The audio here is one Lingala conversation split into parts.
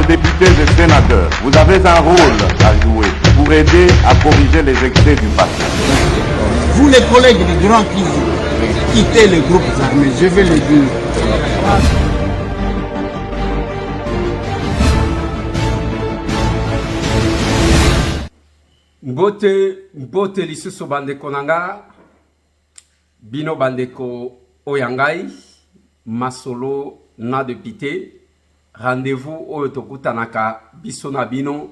députés et sénateurs, vous avez un rôle à jouer pour aider à corriger les excès du passé. Vous les collègues du Grand qui quittez les groupes armés, je vais le dire. Mbote lisusu bandeko nanga bino bandeko oyangai masolo na député rendez-vous oyo tokutanaka biso na bino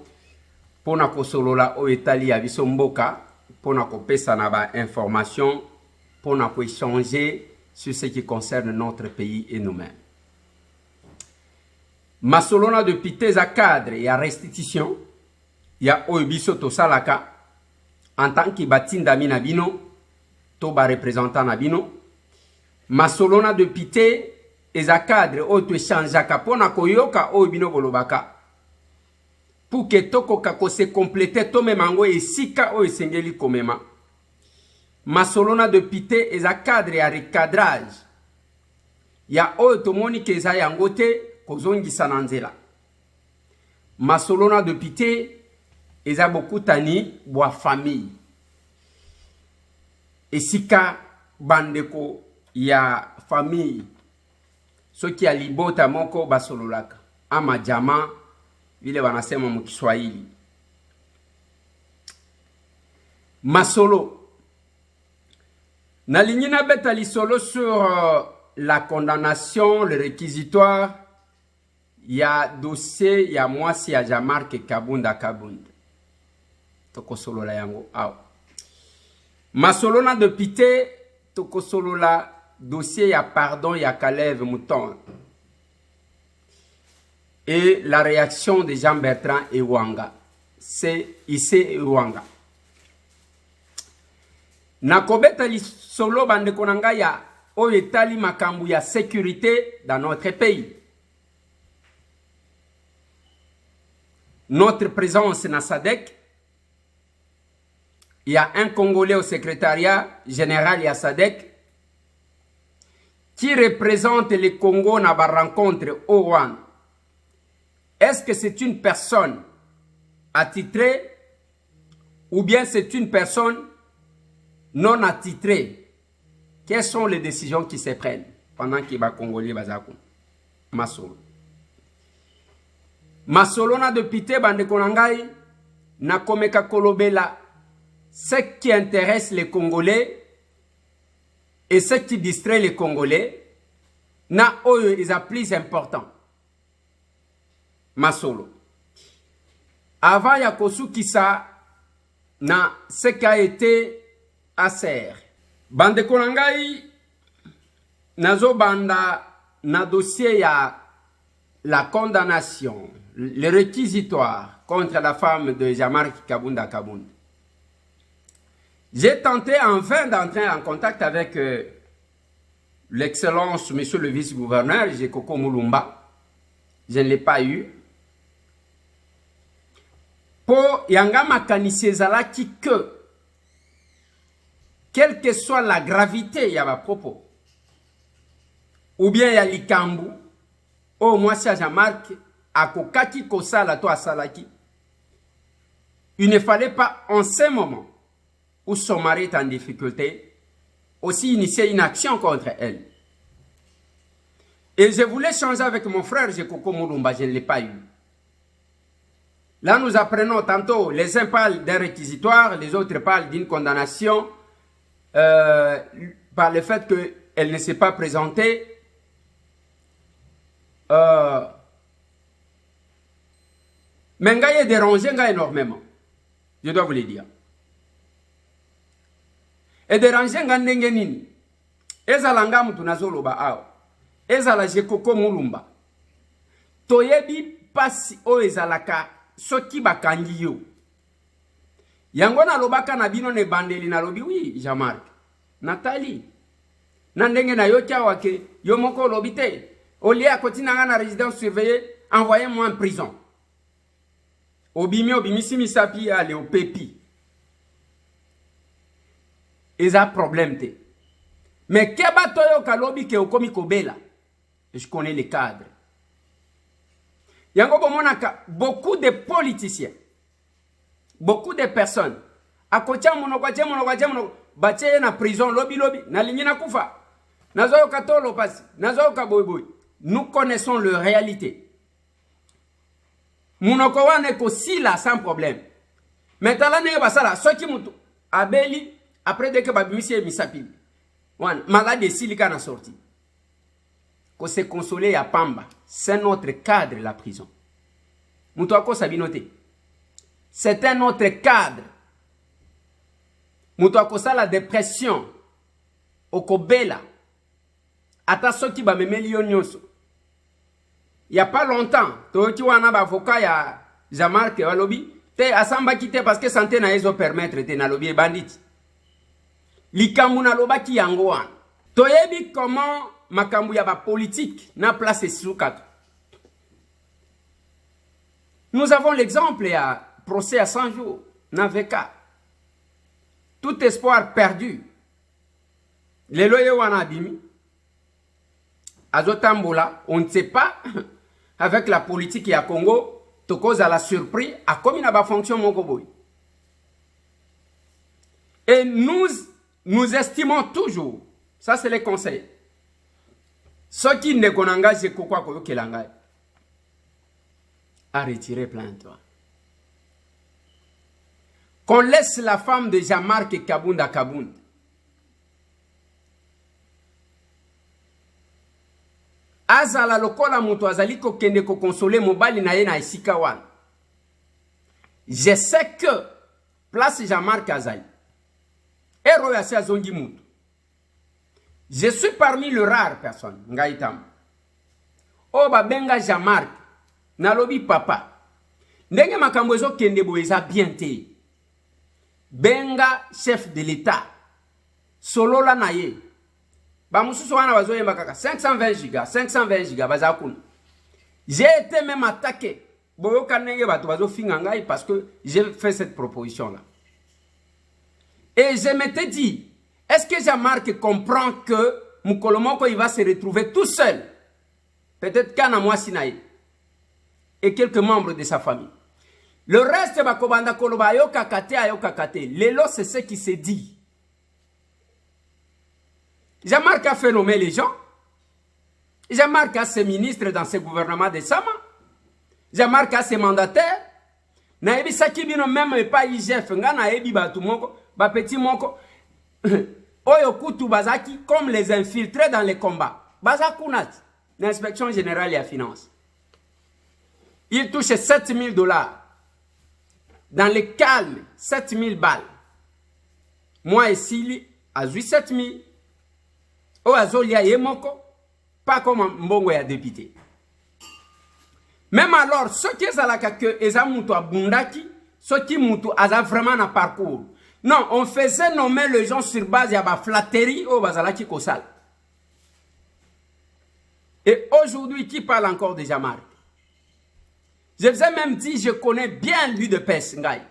pona kosolola oyo etali ya biso mboka pona kopesa na ba information pona ko échanger sur ce qui concerne notre pays et nous-mêmes. Masolo na député za cadre ya restitution ya oyo biso tosalaka en tant que batindami na bino to ba représentant na bino masolo na député eza cadre oyo toechangeaka mpona koyoka oyo bino bolobaka pour que tokoka kose complete tomema yango esika oyo esengeli komema. Masolo na député eza cadre ya recadrage ya oyo tomoni ke eza yango te kozongisa na nzela. Masolo na député eza bokutani bwa famille esika bandeko ya famille soki ya libota moko basololaka ama jama vile wanasema mu Kiswahili. Masolo nalingi na beta lisolo sur la condamnation, le réquisitoire ya dossier ya mwasi ya Jean-Marc Kabunda Kabunda tokosolola yango aw. Masolo na député tokosolola dossier ya pardon ya Caleb Mouton et la réaction de Jean-Bertrand Ewanga. C'est ici Ewanga. Nakobeta li solo bande konanga ya oyo etali makambu ya sécurité dans notre pays. Notre présence na SADC, il y a un Congolais au secrétariat général ya SADC qui représente le Congo dans la rencontre au Rwanda. Est-ce que c'est une personne attitrée ou bien c'est une personne non attitrée? Quelles sont les décisions qui se prennent pendant qu'il y a Congolais bazakou? Masolo. Masolo na député bande konangai na komeka kolobela ce qui intéresse les Congolais et ce qui distrait les Congolais na oyo is a plus important. Masolo. Avant ya kosukisa na ce qui a été ASER. Bande konangai nazo banda na dossier ya la condamnation, le réquisitoire contre la femme de Jean-Marc Kabunda Kabunda. J'ai tenté en vain d'entrer en contact avec l'excellence, monsieur le vice-gouverneur, Jekoko Moulumba. Je ne l'ai pas eu. Pour yanga makanisi ezalaki que, quelle que soit la gravité ya ba propos, ou bien ya likambu, au moins si Jean-Marc akokaki kosala to asalaki, il ne fallait pas en ce moment où son mari est en difficulté, aussi initier une action contre elle. Et je voulais changer avec mon frère Jekoko Moulumba, je ne l'ai pas eu. Là, nous apprenons tantôt, les uns parlent d'un réquisitoire, les autres parlent d'une condamnation par le fait qu'elle ne s'est pas présentée. Mais Ngaye est dérangé énormément, je dois vous le dire. Et déranger ngandenge nini ezala ngamu tunazoloba awo ezala Jekoko Moulumba toyebi pasi o ezalaka soki bakangi yo yango na lobaka na bino ne bandeli na lobi oui Jean-Marc Nathalie na ndenge na yo kyawa ke yo moko lobite olia kotina na résidence surveillée envoyez-moi en prison obimi simisapi ale au pépi. Et ça problème te. Mais keba toyo kalobi ke okomi kobela. Je connais les cadres. yango bomonaka beaucoup de politiciens, beaucoup de personnes akotia monoko batie na prison lobby na ligne kufa nazo katolo pasi nazo kaboyboy. Nous connaissons leur réalité. Monoko wana ko sila sans problème. Maintenant ne basala soki mutu abeli après dès que babimisi misapili. Wan malade silika na sorti. Ko se consoler ya pamba, c'est notre cadre la prison. Mutu ako sabinote. C'est un autre cadre. Mutu ako la dépression okobela. Ata soki ba memeli nyonso. Il y a pas longtemps, toki wana ba avocat ya Jean-Marc Walobi te asamba kite parce que santé na ezo permettre te na lobi bandit. Likambu na loba ki yango wana. Toyebi comment makambu ya ba politique na place soukatu. Nous avons l'exemple ya procès à 100 jours na VK. Tout espoir perdu. Les loyers wana bimi. Azotambola, on ne sait pas avec la politique à Congo, to cause à la surprise à comme il n'a pas fonction mon koboy. Et nous estimons toujours, ça c'est les conseils. Ceux qui ne connaissent pas quoi que l'engagent, à retirer plainte. Qu'on laisse la femme de Jean-Marc Kabunda Kabunda. Azala lokola mutu azali ko kende ko consoler mobali na ye na esika wana. Je sais que place Jean-Marc Azali. Ero ya sia zongi mutu. Je suis parmi les rares personnes ngaitam. O ba benga Jean-Marc na lobi papa. Ndenge makambo ezo kende boeza bien te. Benga chef de l'État. Solo la na ye. Ba mususu wana bazoyemba kaka 520 giga 520 giga bazakuna. J'ai été même attaqué boyoka nenge bato bazo finga ngai parce que j'ai fait cette proposition là. Et je m'étais dit, est-ce que Jean-Marc comprend que Mukolomoko il va se retrouver tout seul, peut-être qu'Ana Mwasinaï et quelques membres de sa famille. Le reste bakobanda koloba yo kakate. Lelo c'est ce qui se dit. Jean-Marc a fait nommer les gens. Jean-Marc a ses ministres dans ce gouvernement de Sama. Jean-Marc a ses mandataires. Naebi sakibino même pas IGF. Nga naebi batu moko, ba petit moko. Oyo kutu bazaki comme les infiltrés dans les combats. Bazakunat, l'inspection générale et la finance. Il touche $7 000. Dans le calme, 7 000 balles. Moi et Sili, a 7 000. O azolia yemoko, pas comme mbongo ya député. Même alors, ceux qui zalaka que ezamuto abundaki, ceux qui mutu aza vraiment na parcours. Non, on faisait nommer les gens sur base ya ba flatterie o bazalaki kosal. Et aujourd'hui, qui parle encore de Jean-Marc? Je vous ai même dit, je connais bien l'UDPS, Ngaï.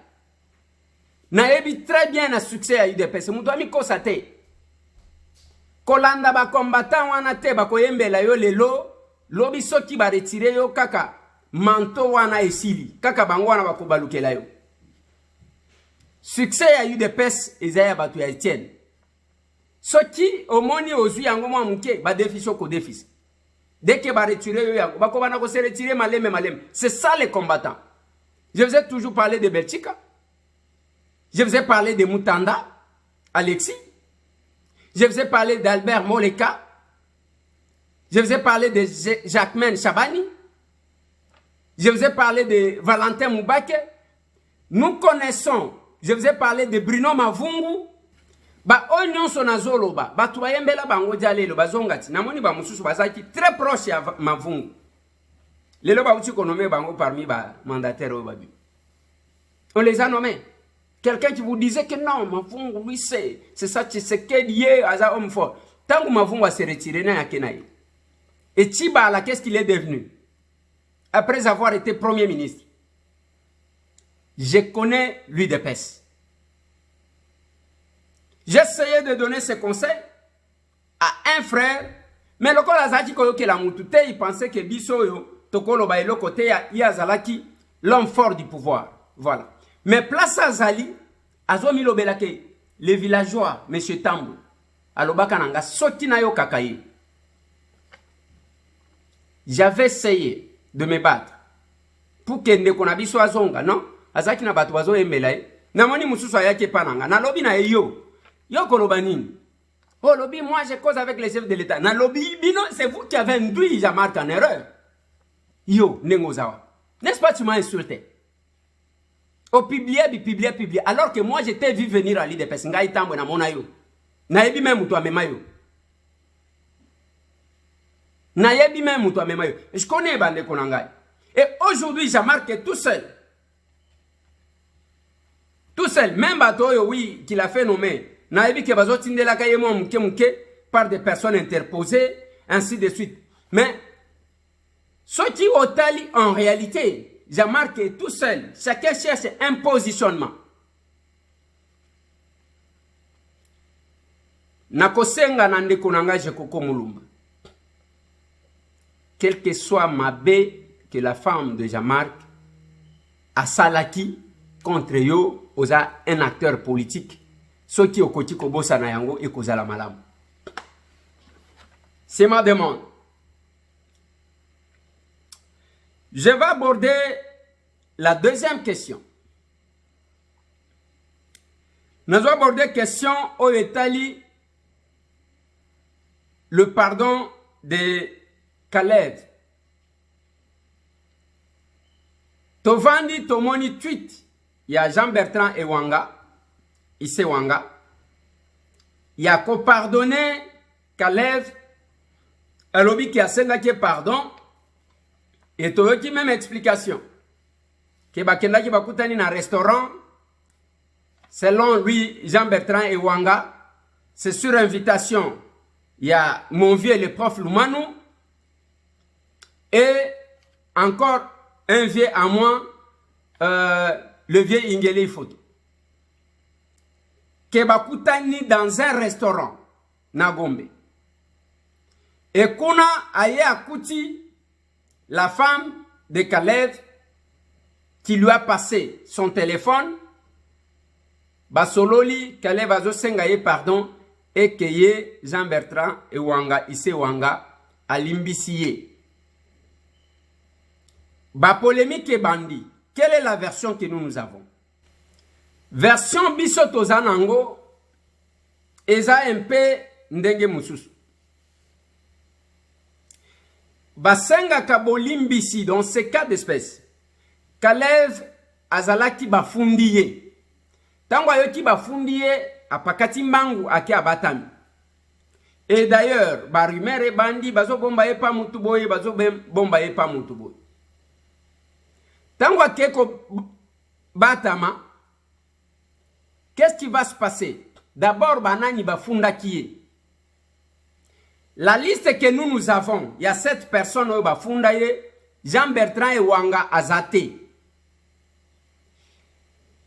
Naebi très bien le succès à l'UDPS. Moudouami kosate. Kolanda ba combattant wana te ba koyembela yo lelo lobi soki ba retire yo kaka manto wana esili kaka bango wana ba kobalukela yo. Succès ya UDPS ezaya batu ya Etienne. Soki omoni ozui yango mwa muke ba déficit ko déficit. Dès que ba retire yo yango ba ko bana ko se retirer malem. C'est ça les combattants. Je vous ai toujours parlé de Belchika. Je vous ai parlé de Mutanda, Alexis. Je vous ai parlé d'Albert Moleka. Je vous ai parlé de Jacquemaine Chabani. Je vous ai parlé de Valentin Moubake. Nous connaissons. Je vous ai parlé de Bruno Mavungu. Ba onyon sonazolo ba. Ba tubayembela bango dialelo bazongati. Namoni ba mususu bazaki très proche à Mavungu. Lelo ba uti konomé bango parmi ba mandataires obabi. On les a nommés. Quelqu'un qui vous disait que non, Mavungu, oui, c'est ça, c'est qu'il y a un homme fort. Tant que Mavungu va se retirer, il y a Kenaï. Et Tibala, qu'est-ce qu'il est devenu? Après avoir été Premier ministre. Je connais l'UDPS. J'essayais de donner ce conseil à un frère, mais le Kolazaki Koyoke la Mutute, il pensait que Bisoyo, tokolo ba eloko te ya zalaki l'homme fort du pouvoir. Voilà. Mais place à Zali, azo milobela ke les villageois, monsieur Tambo, alobaka nanga soti na yo kakaye. J'avais essayé de me battre pour que ndeko na biso azonga, non? Azaki na bato bazo emela e. Na moni mususu ayake pananga. Na lobi na yo. Yo koloba nini? Oh lobby, moi je cause avec les chefs de l'État. Na lobby, bino, c'est vous qui avez induit Jean-Marc en erreur. Yo, Nengozawa. N'est-ce pas, tu m'as insulté? Oh, publié. Alors que moi, j'étais vu venir à l'IDPS. Nga itambo na mona yo. Na yebi même toi mema yo. Na yebi même toi mema yo. Je connais bande konangai. Et aujourd'hui, Jean-Marc est tout seul. Tout seul. Même bateau, oui, qu'il a fait nommer. Naïbi ke bazotinde la kaye mouke par des personnes interposées, ainsi de suite. Mais ce qui otali en réalité, Jean-Marc est tout seul. Chacun cherche un positionnement. Nakosenga nande konanga jekoko mulumba. Quel que soit ma bé que la femme de Jean-Marc a salaki contre yo, osa un acteur politique. Ceux qui ont côté Kobosa na yango et kozala malam. C'est ma demande. Je vais aborder la deuxième question. Nous allons aborder la question au Italie, le pardon de Khaled. Tovandi Tomoni tweet, il y a Jean-Bertrand Ewanga. Issé Wanga, il a pardonné Kalev, un lobby qui a sengaké pardon, et tu as même explication. Que bakenda ki bakutani na restaurant, selon lui, Jean-Bertrand et Wanga, c'est sur invitation. Il y a mon vieux le prof Lumanu, et encore un vieux à moi, le vieux Ingele Photo. Kebakutani dans un restaurant na Gombe. Et kuna aye akuti la femme de Khaled qui lui a passé son téléphone. Basololi Khaled azo sengaye pardon et keye Jean-Bertrand et Wanga ise Wanga alimbisiye. Ba polémique et bandi. Quelle est la version que nous avons? Version biso zanango eza un peu ndenge mususu. Basenga kabolimbisi dans ce cas d'espèce. Kalev azalaki bafundiye. Tango ayoki bafundiye apakati mbangu ake abatami. Et d'ailleurs, barumere bandi bazo bomba ye pa mutu boye bazo bomba ye pa mutu boye. Tango akeko batama, qu'est-ce qui va se passer? D'abord, banani bafunda kiye. La liste que nous avons, il y a 7 personnes au bafunda ye, Jean-Bertrand et Wanga azate.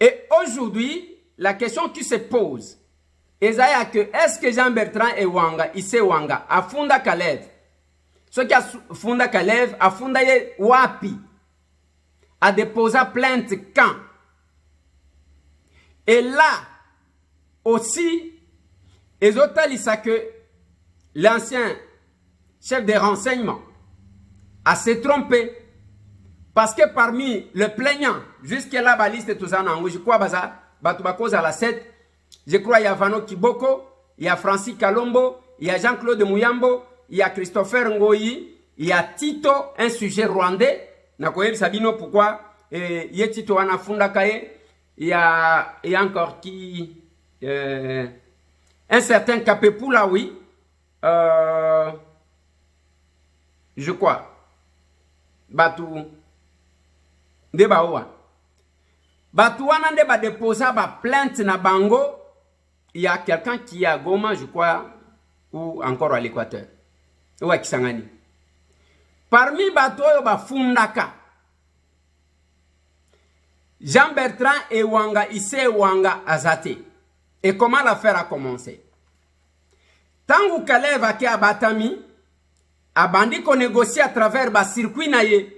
Et aujourd'hui, la question qui se pose, est-ce que Jean-Bertrand et Wanga, ise Wanga, a funda Kalev? Ce qui a funda Kalev, a funda ye wapi? A déposé plainte quand? Et là, aussi, les autres disent que l'ancien chef des renseignements a se trompé. Parce que parmi les plaignants, jusque-là, la liste est tout ça, je crois, Batoubakoz à la 7, je crois, il y a Vano Kiboko, il y a Francis Kalombo, il y a Jean-Claude Mouyambo, il y a Christopher Ngoyi, il y a Tito, un sujet rwandais. Nakoye Sabino, pourquoi? Il y a Tito Anafunda Kaye. Il y a encore qui un certain Kapepoula, oui. Je crois. Batou. Debaoua. Batouana ne va déposer ba plainte na bango. Il y a quelqu'un qui est à Goma, je crois, ou encore à l'Équateur. Ou à Kisangani. Parmi Batoyo ba Fundaka. Jean-Bertrand et Wanga, ise Wanga azate. Et comment l'affaire a commencé? Tangu Kalev ake abatami, abandi qu'on négocie à travers le circuit naye.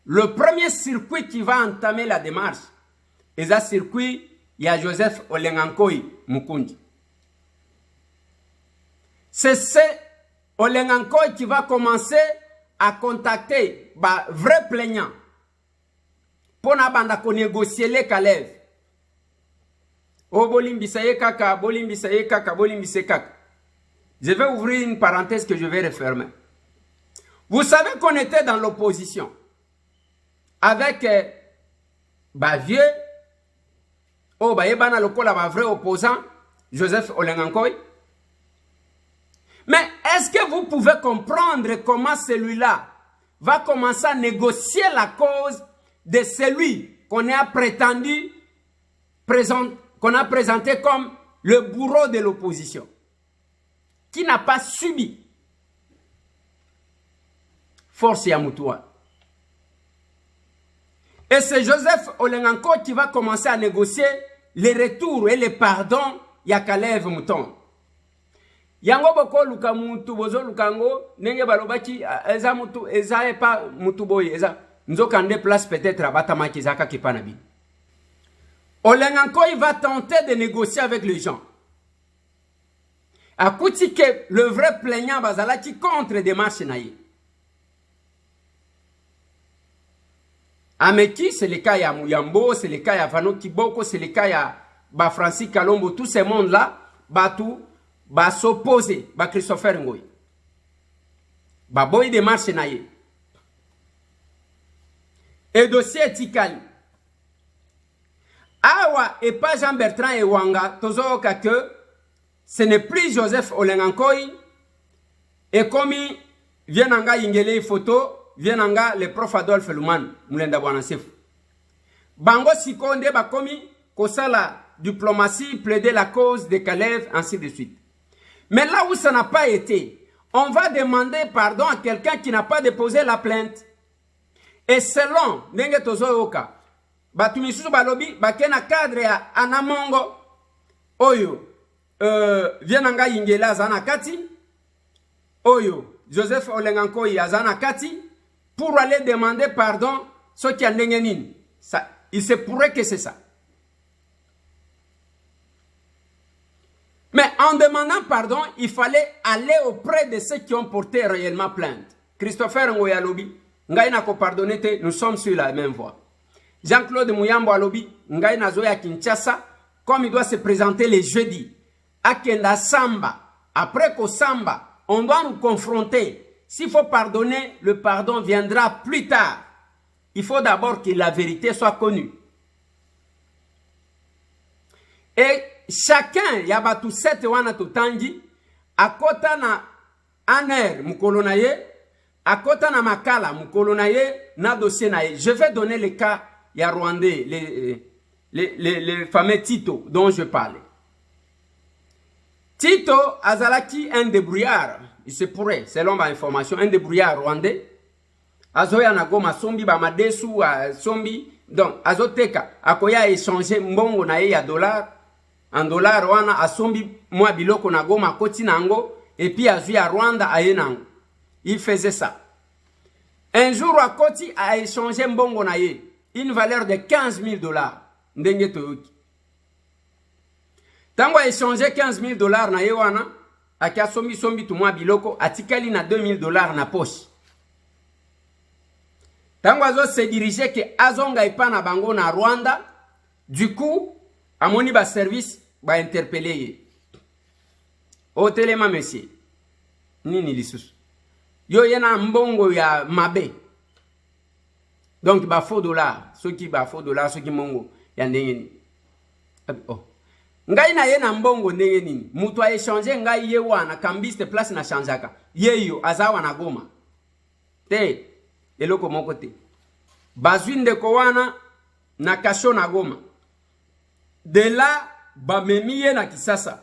Le premier circuit qui va entamer la démarche, et ça circuit, il y a Joseph Olengankoi Mukundi. C'est ce Olengankoi qui va commencer à contacter les vrais plaignants pour négocier les Kalev. Oh, bolimbisaye kaka, bolimbisaye kaka, bolimbisaye kaka. Je vais ouvrir une parenthèse que je vais refermer. Vous savez qu'on était dans l'opposition avec vieux, yebana lokola vrai opposant, Joseph Olengankoi. Mais est-ce que vous pouvez comprendre comment celui-là va commencer à négocier la cause de celui qu'on a prétendu, qu'on a présenté comme le bourreau de l'opposition, qui n'a pas subi force Yamoutoua. Et c'est Joseph Olengankoi qui va commencer à négocier les retours et les pardons Yakalev Mouton. Yango boko luka mutu bozo lukango nenge balobaki eza mutu eza epa mutu boye eza nzokande place peut-être abatama kizaka kipanabi. Olengankoi va tenter de négocier avec les gens. Akuti que le vrai plaignant bazalaki contre démarche naïe. Ameki, c'est le cas ya Mouyambo, c'est le cas ya Vano Kiboko, c'est le cas ya Francis Kalombo, tous ces mondes-là, batou, s'opposer, Christopher Ngoy. Boy démarche naïe. Et dossier Tikali. Awa et pas Jean-Bertrand et Wanga, tozoka que ce n'est plus Joseph Olengankoi et comme vient anga ingele photo vient anga le prof Adolphe Luman Mulenda Bwanasef. Bango sikonde bakomi kosala diplomatie plaider la cause de Kalev ainsi de suite. Mais là où ça n'a pas été, on va demander pardon à quelqu'un qui n'a pas déposé la plainte. Et selon ndenge tozoyoka batumisusu balobi bakena cadre ya anamongo oyo vienanga ingela zana kati oyo Joseph Olengankoi azana kati pour aller demander pardon ce qui a ndengenine. Ça il se pourrait que c'est ça. Mais en demandant pardon, il fallait aller auprès de ceux qui ont porté réellement plainte. Christopher Ngoyalobi, Ngaina ko pardonner, nous sommes sur la même voie. Jean-Claude Mouyambo Alobi, Ngaina Zoya Kinshasa, comme il doit se présenter les jeudis, à Kenda Samba, après qu'au Samba, on doit nous confronter. S'il faut pardonner, le pardon viendra plus tard. Il faut d'abord que la vérité soit connue. Et chacun, yabatu sete wana tutangi, akota na aner mukolonaye, akota na makala mukolonaye, na dossier naye. Je vais donner le cas, ya Rwandais, les fameux Tito dont je parlais. Tito azalaki un débrouillard, il se pourrait, selon ma information, un débrouillard rwandais. Azoya na goma sombi ba madesu sombi, donc azoteka akoya échanger mbongo na ye ya dollar. En dollar wana asombi mwa biloko na goma koti nango et puis azu à Rwanda aye nango. Il faisait ça. Un jour à koti a échangé mbongo na ye une valeur de 15 000 dollars. Ndenge toyoki. Tango a échangé 15 000 dollars na ye wana akia sombi tu mwa biloko atikali na 2 000 dollars na poche. Tango azo se diriger ke azonga ipa na bango na Rwanda, du coup amoni ba service ba interpeller ye. O telema monsieur. Nini lisusu. Yo yena mbongo ya mabe. Donc ba faux dollar, ceux qui ba faux dollar, ceux qui mongo ya ndenge. Oh. Ngai na ye na mbongo ndenge nini. Mutu a échanger ngai ye wana kambiste place na chanjaka. Ye yo azawa na goma. Te eloko moko te. Bazwinde ko wana na kasho na goma. De là, bamemiye na Kisasa.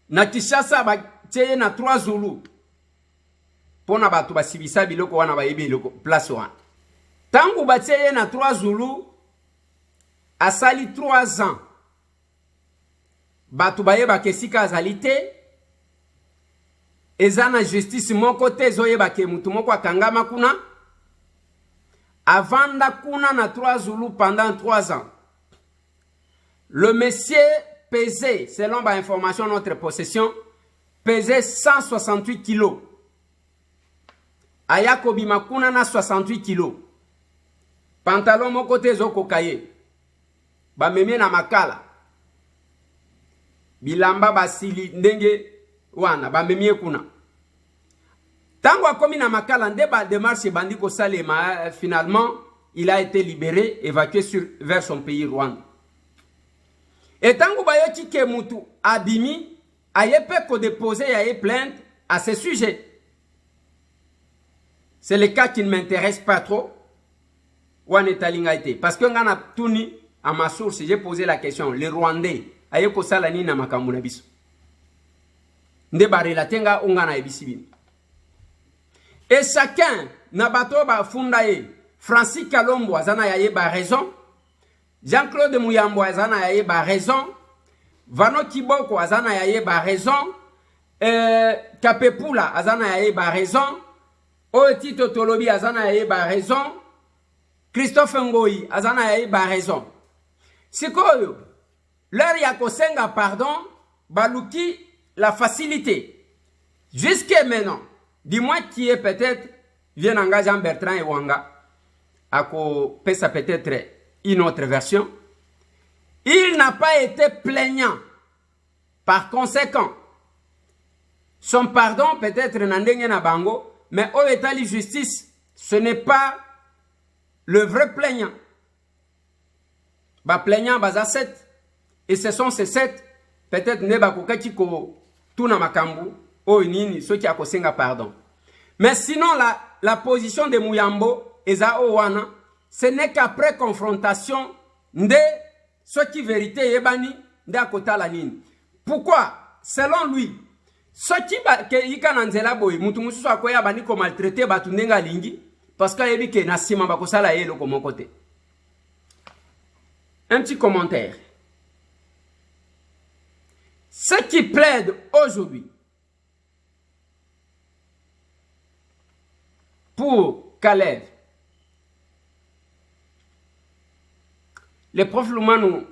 Na Kisasa, ba teye na 3 Zulu. Pona batu basibisa biloko wana ba yebe biloko place wana. Tangu ba teye na 3 Zulu, asali 3 ans. Batu ba yeba kesika azalite. ezana justice moko te zoyeba ke mutu moko akangama kuna avanda kuna na 3 Zulu pendant 3 ans. Le monsieur pesait, selon ma information notre possession, pesait 168 kilos. Ayako bimakuna na 68 kilos. Pantalon moko te zoko kaye. Ba meme na makala. Bilamba basili ndenge wana ba meme kuna. Tango akomi na makala nde ba démarche bandi ko salema, finalement il a été libéré, évacué vers son pays Rwanda. Et tango ba yoki ke mutu abimi ayepe ko déposer yaye plainte à ce sujet. C'est le cas qui ne m'intéresse pas trop. Parce que ngana tuni à ma source, j'ai posé la question, les Rwandais ayeko salani na makambu na biso. Nde ba relatenga ungana ebisibini. Et chacun na bato ba fundaye, Francis Kalombo azana yaye ba raison, Jean-Claude Muyambo azana yaye ba raison, Vano Kiboko azana yaye ba raison, Kapepula azana yaye ba raison, Tito Tolobi azana yaye ba raison, Christophe Ngoyi azana yaye ba raison. Sikoyo, leur yakosenga pardon, baluki la facilité. Jusqu'à maintenant, dis-moi qui est peut-être, vient engager Jean Bertrand et Wanga, ako pesa peut-être une autre version. Il n'a pas été plaignant. Par conséquent, son pardon peut-être n'andenge na bango, mais au état de justice, ce n'est pas le vrai plaignant. Ba plaignant baza 7. Et ce sont ces 7, peut-être ne ba kokaki ko tuna makambu, o nini, ceux qui a kosenga pardon. Mais sinon, la position de Muyambo, Eza Owana, ce n'est qu'après confrontation de ce qui vérité yebani de akota la nini. Pourquoi? Selon lui, ce qui ke yika nanzela boy, mutu mususu akoya bani ko maltraité batu ndenga lingi, parce que yebi ke nasima bakosala yelo ko mon côté. Un petit commentaire. Ceux qui plaident aujourd'hui pour Kalev, le prof Lumanu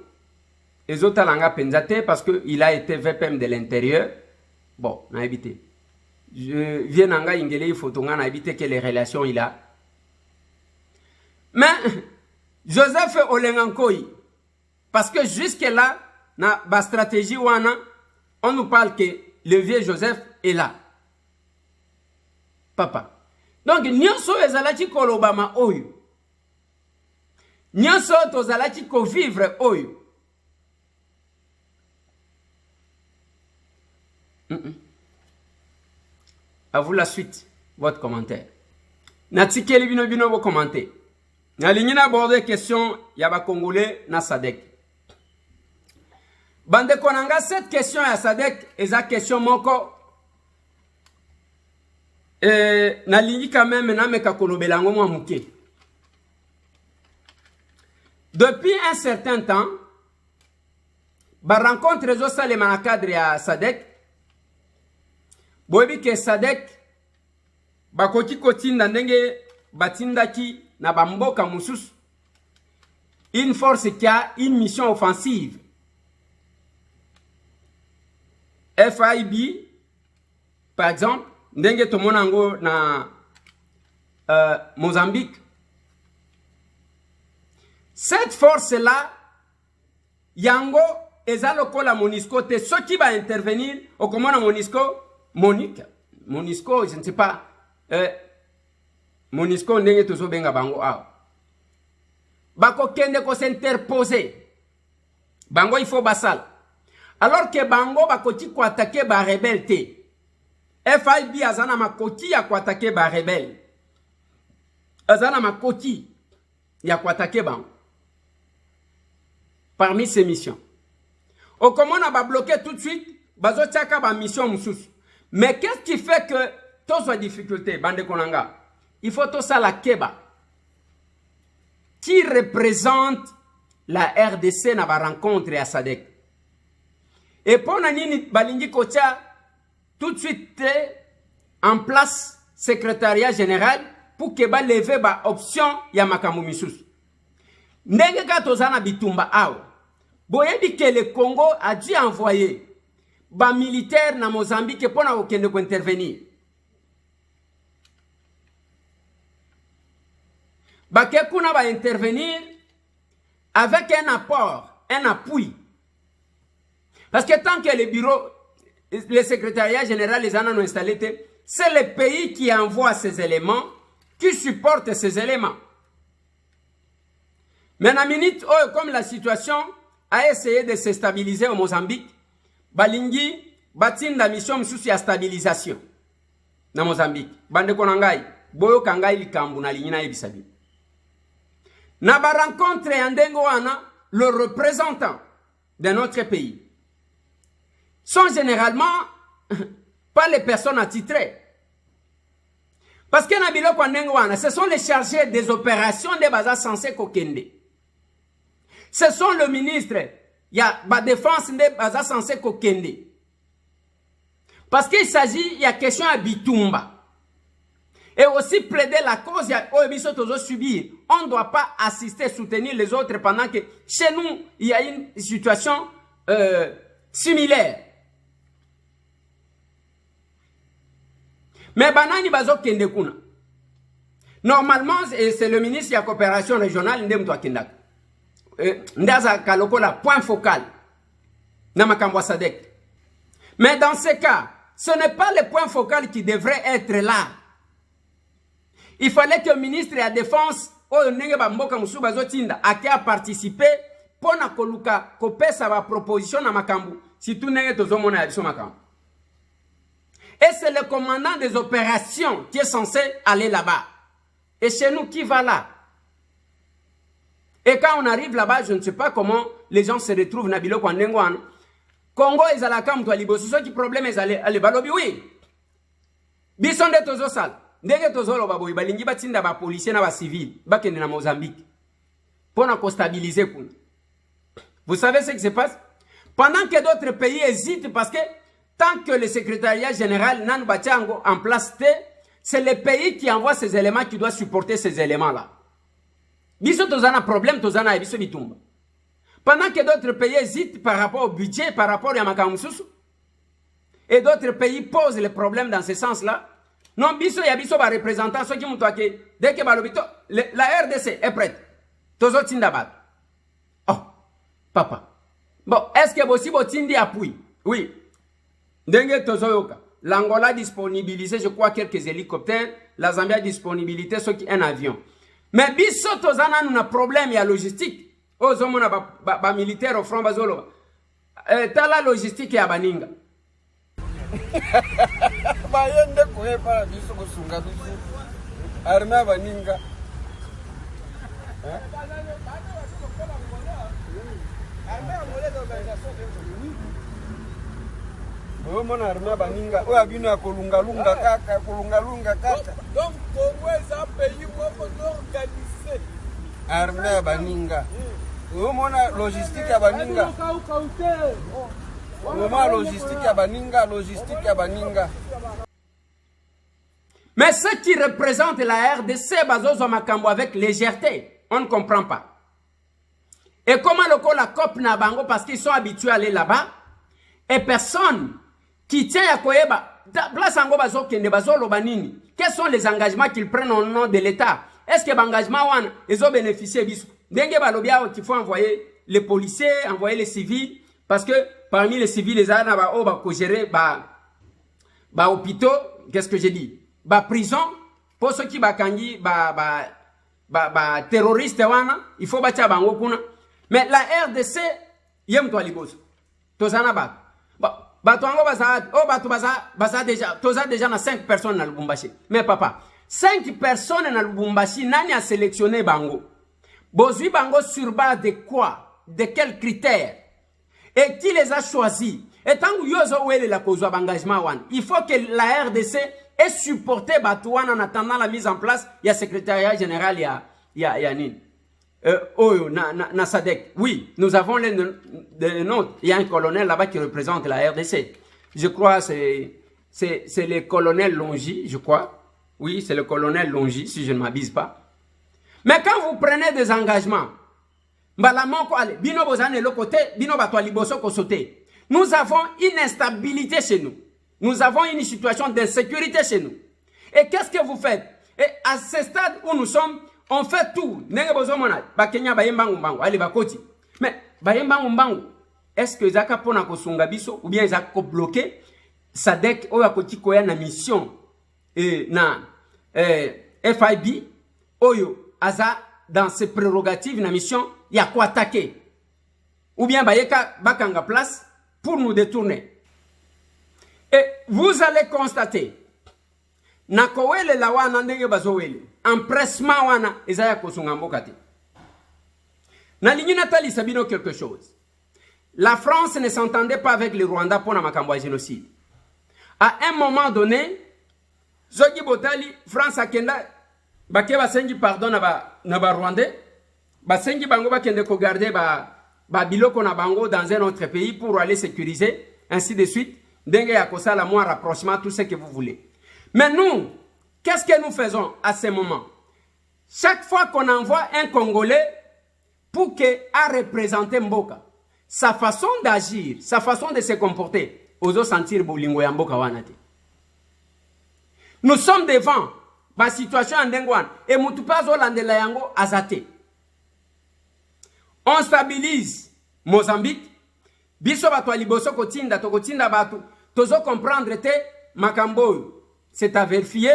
les autres langues penzate parce qu'il a été VPM de l'intérieur. Bon, on a évité. Je viens en ingélé, il faut qu'on a évité que les relations il a. Mais Joseph Olengankoi, parce que jusque-là, dans la stratégie wana, on nous parle que le vieux Joseph est là. Papa. Donc, nyonso ezalaki kolobama oyo. Nyonso tozalaki ko vivre oyo. À vous la suite, votre commentaire. Natikeli bino bino vos commentaires. Nalingi aborder question yaba congolais na Sadek. Bande konanga cette question ya Sadek eza question moko nalingi quand même na meka kolobelango mwa muke. Depuis un certain temps, ba rencontre zo salema na cadre ya Sadek. Boyebi ke Sadek bakoki kotinda ndenge batindaki na bamboka mususu une force qui a une mission offensive. FIB, par exemple, ndenge tomonango na Mozambique. Cette force-là, yango ezaloko la Monisco te ce qui va intervenir au commandant Monisco, Monique, Monisco, je ne sais pas, Monisco ndenge tozo benga bango aw. Bako kende ko s'interposer. Bango il faut basal. Alors que bango bakoti ko attaquer ba rebelle te. FIB azana makoti ya ko attaquer ba rebelle. Azana makoti ya ko attaquer bango. Parmi ces missions. Au comment on a bloqué tout de suite, bazo tchaka ba mission mususu. Mais qu'est-ce qui fait que tous les difficultés, bande konanga, il faut tout ça la Keba, qui représente la RDC na ba rencontre à Sadek. Et pour nanini balingi kocha tout de suite en place secrétariat général pour que ba lever ba option ya makambo misusu. Ndenge ka tozana bitumba awa. Boyebi que le Congo a dû envoyer ba militaire na Mozambique pour na okende ko intervenir. Ba ke kuna ba intervenir avec un apport, un appui. Parce que tant que le bureau, le secrétariat général les en ont installé, c'est le pays qui envoie ces éléments, qui supporte ces éléments. Mais à minute, comme la situation a essayé de se stabiliser au Mozambique, Balingi, batinda mission msusu ya stabilisation. Na Mozambique. Bande konangai, boyo kangai likambu na linyina ebisabi. Na ba rencontre yandengo wana, le représentant de notre pays sont généralement pas les personnes attitrées. Parce que Nabilo Kwandengoana, ce sont les chargés des opérations de Baza censé Kokende. Ce sont le ministre, il y a la défense de Baza censé Kokende. Parce qu'il s'agit, il y a question à Bitumba. Et aussi plaider la cause, on ne doit pas assister, soutenir les autres pendant que chez nous, il y a une situation similaire. Mais banani bazo kende kuna. Normalement, c'est le ministre de la coopération régionale ndem to akendaka. Ndaza kaloko la point focal. Na makambo sadek. Mais dans ce cas, ce n'est pas le point focal qui devrait être là. Il fallait que le ministre de la défense o ndenge ba mboka musu bazo tinda akia participer pona koluka kopesa ba proposition na makambo. Si tout ndenge tozomona ya biso makambo. Et c'est le commandant des opérations qui est censé aller là-bas. Et chez nous, qui va là? Et quand on arrive là-bas, je ne sais pas comment les gens se retrouvent. Nabilo Kwandengwan. Congo, ils allaient comme toi, Libo. C'est ce qui problème, ils allaient balobi, oui. Bison de tozo sal. Ndenge tozo lo babo, balingi batinda ba policier na ba civil. Bakende na Mozambique. Pour nous stabiliser. Vous savez ce qui se passe? Pendant que d'autres pays hésitent parce que tant que le secrétariat général n'a pas en place, c'est le pays qui envoie ces éléments qui doit supporter ces éléments-là. Biso tozana problème, tozana et biso bitumba. Pendant que d'autres pays hésitent par rapport au budget, par rapport à Makamususu, et d'autres pays posent les problèmes dans ce sens-là, non, biso ya biso ba représentant, ceux qui m'ont toqué, dès que balobito, la RDC est prête. Tozo tindabat. Oh, papa. Bon, est-ce que vous tindi appuie? Oui. Dengue tozoyoka. L'Angola disponibilisé, je crois, quelques hélicoptères. La Zambie a disponibilité, ce qui est un avion. Mais biso tozana nous a problème, il y a logistique. Aux hommes ba militaire au front bazolo. T'as la logistique et à Baninga. Bayende kwe para biso kusunga biso. Arma Baninga. Mon armée baninga, ou abino kolunga lunga kaka, kolunga lunga kaka. Donc Congo est un pays organisé. Armée baninga. Ou mon logistique à baninga. Ou logistique à baninga, logistique à baninga. Mais ce qui représente la RDC, bazozo makambo avec légèreté, on ne comprend pas. Et comment le la COP na bango parce qu'ils sont habitués à aller là-bas et personne qui tient à Koyeba, place en bazo kende bazo lobanini. Quels sont les engagements qu'ils prennent au nom de l'État? Est-ce que l'engagement ils ont bénéficié biso? Dengue balobia qu'il faut envoyer les policiers, envoyer les civils parce que parmi les civils les ana ba o ba ko gérer ba hôpitaux, qu'est-ce que j'ai dit? Ba prison pour ceux qui ba kangi ba terroristes wana, il faut batia bango kuna. Mais la RDC yem to liboso. Tozana ba. Batuango baza déjà, toza déjà na 5 personnes na Lubumbashi. Mais papa, 5 personnes na Lubumbashi, nani a sélectionné bango? Bozui bango sur base de quoi? De quels critères? Et qui les a choisis? Et tant que yozo wele la cause d'engagement wan, il faut que la RDC ait supporté Batouane en attendant la mise en place. Il y a secrétariat général, il y a Nin. Na Sadek. Oui, nous avons les nôtres. Il y a un colonel là-bas qui représente la RDC. Je crois que c'est le colonel Longy, je crois. Oui, c'est le colonel Longy, si je ne m'abuse pas. Mais quand vous prenez des engagements, nous avons une instabilité chez nous. Nous avons une situation d'insécurité chez nous. Et qu'est-ce que vous faites? Et à ce stade où nous sommes, on fait tout. Mais, est-ce que Zaka pona ko sungabiso ou bien Zaka bloqué Sadek oya ko tikoya na mission na FIB oyo aza dans ses prérogatives na mission ya ko attaquer ou bien bayeka bakanga place pour nous détourner. Et vous allez constater na kowele la wana ndenge bazowele empressement wana ezaya ko sunga mboka te. Na lignina tali sabino quelque chose. La France ne s'entendait pas avec le Rwanda pour le génocide. À un moment donné, Zogi Botali, France a kenda, bakeba sengi pardon na ba Rwandais, ba sengi bango ba kende ko garder ba biloko na bango dans un autre pays pour aller sécuriser, ainsi de suite. Dengue ya kosa la moins rapprochement, tout ce que vous voulez. Mais nous, qu'est-ce que nous faisons à ce moment? Chaque fois qu'on envoie un Congolais pour qu'il a représenté Mboka, sa façon d'agir, sa façon de se comporter, ozo sentir bolingo ya mboka wana te. Nous sommes devant la situation en Dengwan et mutupa zo landela yango azate. On stabilise Mozambique, biso bato liboso kotinda to kotinda batu, tozo comprendre te makambo, c'est à vérifier,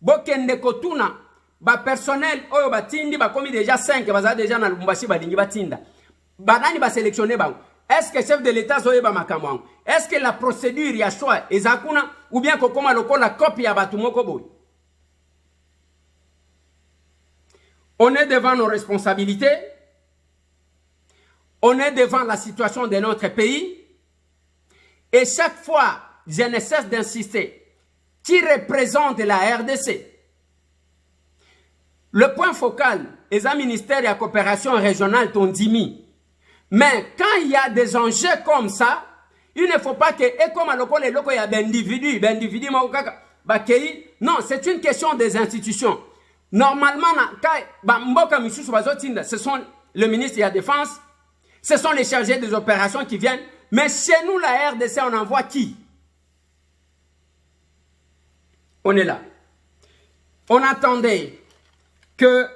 bokende kotuna ba personnel oyo batindi ba komi déjà 5 baza déjà na Lubumbashi balingi batinda. Banani ba sélectionner ba. Est-ce que le chef de l'État zoyeba makambo? Est-ce que la procédure ya choix ezakuna ou bien kokoma lokola copie ya batu moko boy? On est devant nos responsabilités. On est devant la situation de notre pays. Et chaque fois, je ne cesse d'insister, qui représente la RDC? Le point focal est un ministère de la coopération régionale Tondimi. Mais quand il y a des enjeux comme ça, il ne faut pas que, et comme à l'école, il y a des individus, non, c'est une question des institutions. Normalement, ce sont le ministre de la Défense, ce sont les chargés des opérations qui viennent. Mais chez nous, la RDC, on envoie qui? On est là. On attendait que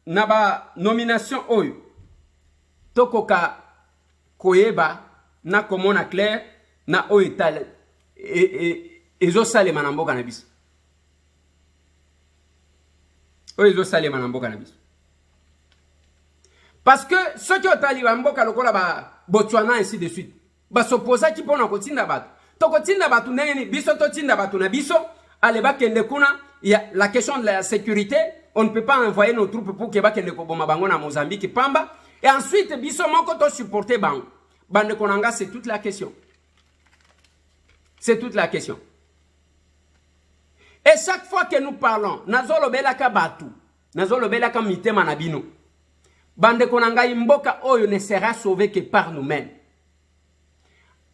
naba nomination oyo tokoka koyeba na komona clair na oital ezo salema na mboka na biso. Ezo salema na mboka na biso. Parce que ceux qui ont taliba mboka lokola ba Botswana ainsi de suite. Ba s'opposa qui pona kotinda batu. To kotinda batu ndenge biso to tinda batu na biso aleba kende kuna la question de la sécurité, on ne peut pas envoyer nos troupes pour que bakende ko boma bango na Mozambique pamba. Et ensuite, biso moko to supporter bang. Bande konanga, c'est toute la question. C'est toute la question. Et chaque fois que nous parlons, nazolo belaka batu, nazolo belaka mitema na bino. Bande konanga imboka oyo ne sera sauvé que par nous-mêmes.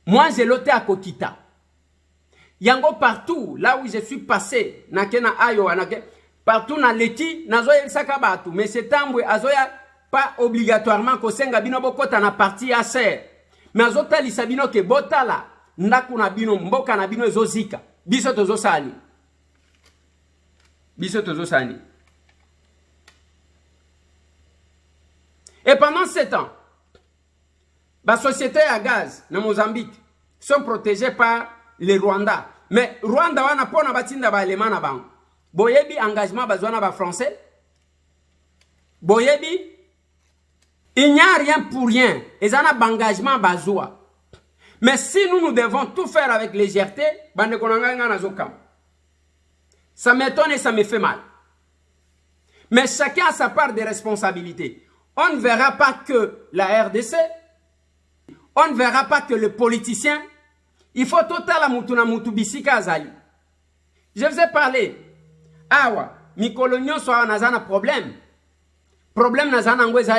Moi, j'ai loté à Kokita. Yango partout, là où je suis passé, nakena ayo, partout na leti, nazoya saka batu, mais c'est tambwe azoya pas obligatoirement ko senga bino bokota na partie à serre. Mais azota li sabino ke botala ndaku na bino mboka na bino ezozika. Biso tozo sali. Biso tozo sali. Et pendant 7 ans, la société à gaz na Mozambique sont protégées par les Rwandais. Mais Rwanda wana pona batinda ba allemand na bango. Boyebi engagement bazwana ba français. Boyebi il n'y a rien pour rien. Ils ont un engagement bazoua. Mais si nous devons tout faire avec légèreté, ça m'étonne et ça me fait mal. Mais chacun a sa part de responsabilité. On ne verra pas que la RDC, on ne verra pas que le politicien. Il faut total amutuna mutubisika azali. Je vous ai parlé. Awa, mi colonio soit nazana problème. Problème nazana ngweza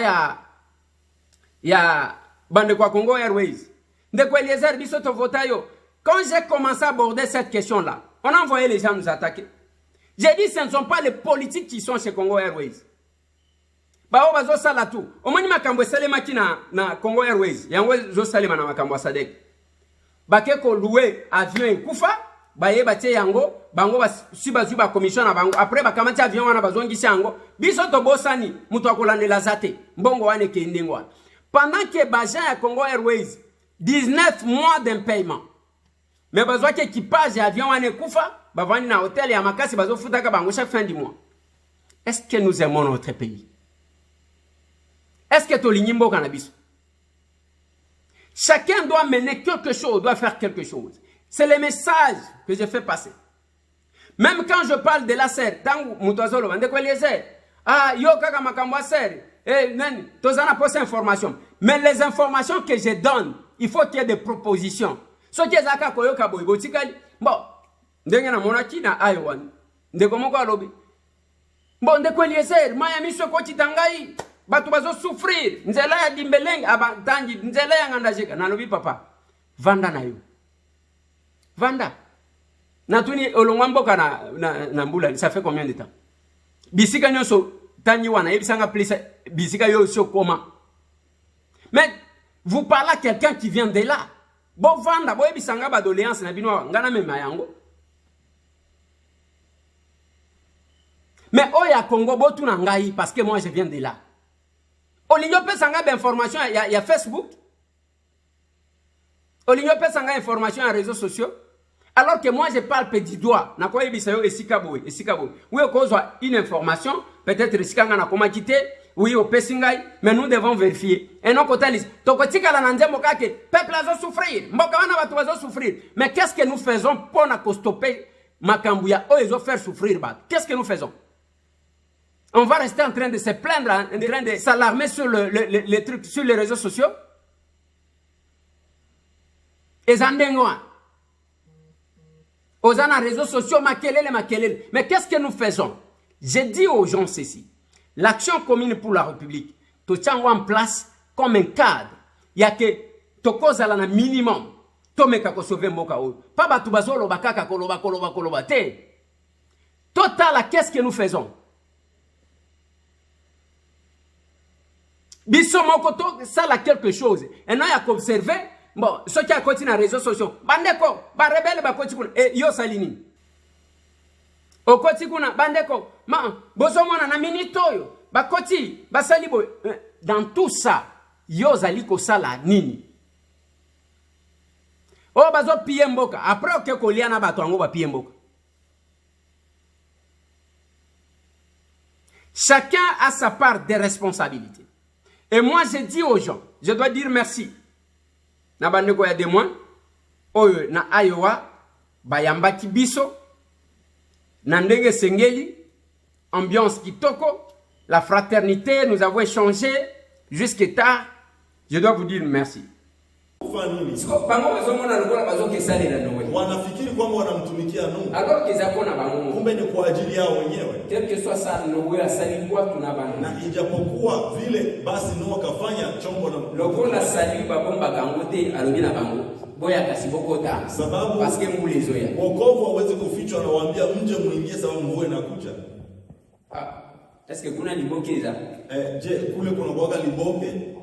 ya bande kwa Congo Airways. Ndeko Eliezer biso to votayo quand j'ai commencé à aborder cette question-là, on a envoyé les gens nous attaquer. J'ai dit, ce ne sont pas les politiques qui sont chez Congo Airways. Bao bazo sala tout. Omani makambo salema ki na Congo Airways. Yango zo salema na makambo sadek. Bake ko louer avion kufa, baye batie yango, bango ba commission na bango. Après bakamati avion wana bazongisi yango. Biso to bosani mutu akolandela zate. Mbongo wane ke ndengwa. Pendant que bajan ya Congo Airways 19 mois d'impayement. Mais bazo ke équipage avion wane kufa, bavani na hôtel ya makasi bazo futaka bango chaque fin du mois. Est-ce que nous aimons notre pays? Est-ce que tu as cannabis? Chacun doit mener quelque chose, doit faire quelque chose. C'est le message que je fais passer. Même quand je parle de la serre, tant Moutazolo, yo kaka makambo serre, tozana poste information. Mais les informations que je donne, il faut qu'il y ait des propositions. Ce qui est zaka koyoka boy tikali. Bon, ndenge na monaki na Aiwan. Ndeko moko alobi. Bon, ndeko Eliezer, Miami soko titangai. Batu bazo souffrir. Nzela ya dimbeleng abantangi, nzela ya ngandajeka. Nalobi papa, vanda na yo. Vanda. Natuni olongwamboka na mbula, ça fait combien de temps? Bisika nyoso tanyi wana, ebisanga plisa bisika yo so koma. Mais vous parlez à quelqu'un qui vient de là. Bon vanda, bo ebisanga ba doléance na bino ngana mema yango. Mais oya Congo botu na ngai parce que moi je viens de là. Olinyo pe sanga d'information il y a Facebook. Olinyo pe sanga information à réseaux sociaux. Alors que moi je parle petit doigt. Na kwa ebisa yo esika boy. Oui okozwa une information, peut-être esika nga na koma kité, oui au pesingai, mais nous devons vérifier. Et non kotalis, tokotika la nzembo kake, peuple azo souffrir. Mboka wana batu azo souffrir. Mais qu'est-ce que nous faisons pour na stopper makambuya o ezo faire souffrir bat? Qu'est-ce que nous faisons? On va rester en train de se plaindre, en train de s'alarmer sur les trucs, sur les réseaux sociaux. Et zandengoa. Aux réseaux sociaux, makelele. Mais qu'est-ce que nous faisons? J'ai dit aux gens ceci. L'action commune pour la République, tout tient en place comme un cadre. Il y a que tokoza la minimum. Tomeka ko sauver mboka o. Pas batubazolo bakaka koloba te. Total, qu'est-ce que nous faisons? Bisomokoto, ça là quelque chose. Et non, il y a qu'observer. Bon, ceux qui ont continué les réseaux sociaux. Bandeko, ba rebelle, ba kotikuna. Et yo salini. O kotikuna, bandeko. Ma, bozomona na minitoyo. Ba koti, ba salibo. Dans tout ça, yo zaliko sala nini. O bazo piye mboka. Après, ok, koliana bato ango ba piye mboka. Chacun a sa part de responsabilité. Et moi, je dis aux gens, je dois dire merci. Na bandeko ya demoi, oyo na Iowa, bayamba kibiso, na ndenge sengeli, ambiance kitoko, la fraternité, nous avons échangé jusqu'à tard. Je dois vous dire merci. Wanafikiri kwamba wanamtumikia Mungu. Alors qu'ils apona bango. Kumbe ni kwa ajili yao wenyewe. Quel que soit ça, Noé asalibwa tunabana. Na ijapokuwa vile basi Noa kafanya chombo na lokola sali babomba kangote alobi na bango. Boya kasibokota. Sababu parce que mulizoya. Wokovu hawezi kufichwa, anawaambia mje muingie sababu mvua inakuja. Ah, est-ce que kuna libokeza? Je, kule kuna kuwaga liboke?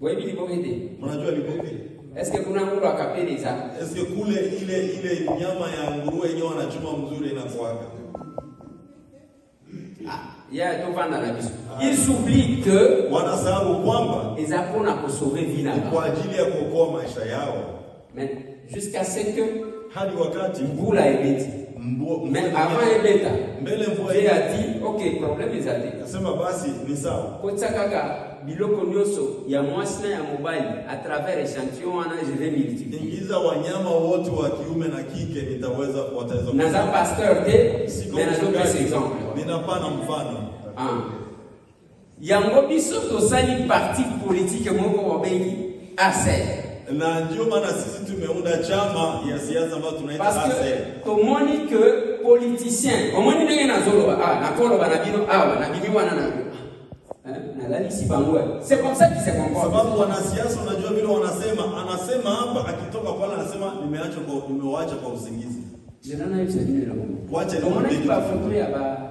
Wewe libokete. Unajua liboke? Est-ce que kuna ngulu akapeleza? Est-ce que kule ile nyama ya nguruwe yenyewe wanachuma mzuri inakuwaga? Ya tovanda na biso. Ils oublient que wanasahau kwamba ezapona ko sauver vie kwa ajili ya kuokoa maisha yao. Mais jusqu'à ce que hadi wakati mbula ebeti. Mais avant ebeta, mbele mvua Dieu a dit OK, problème ezate. Nasema basi ni sawa. Kotsakaka biloko nyoso ya mwasi na ya mobile à travers échantillon wana je vais multiplier. Ingiza wanyama wote wa kiume na kike nitaweza wataweza. Naza pasteur de mais nazo pesa exemple. Ninapana mfano. Yango biso tosali parti politique moko wabengi ACR. Na ndio maana sisi tumeunda chama ya siasa ambayo tunaita ACR. Parce que tomoni que politicien, omoni ndenge nazoloba na koloba na bino awa na bini wana na C'est comme ça qu'il se comporte. Sababu wanasiasa unajua vile wanasema, anasema hapa akitoka pale anasema nimewacha kwa usingizi. Wacha ni foto ya ba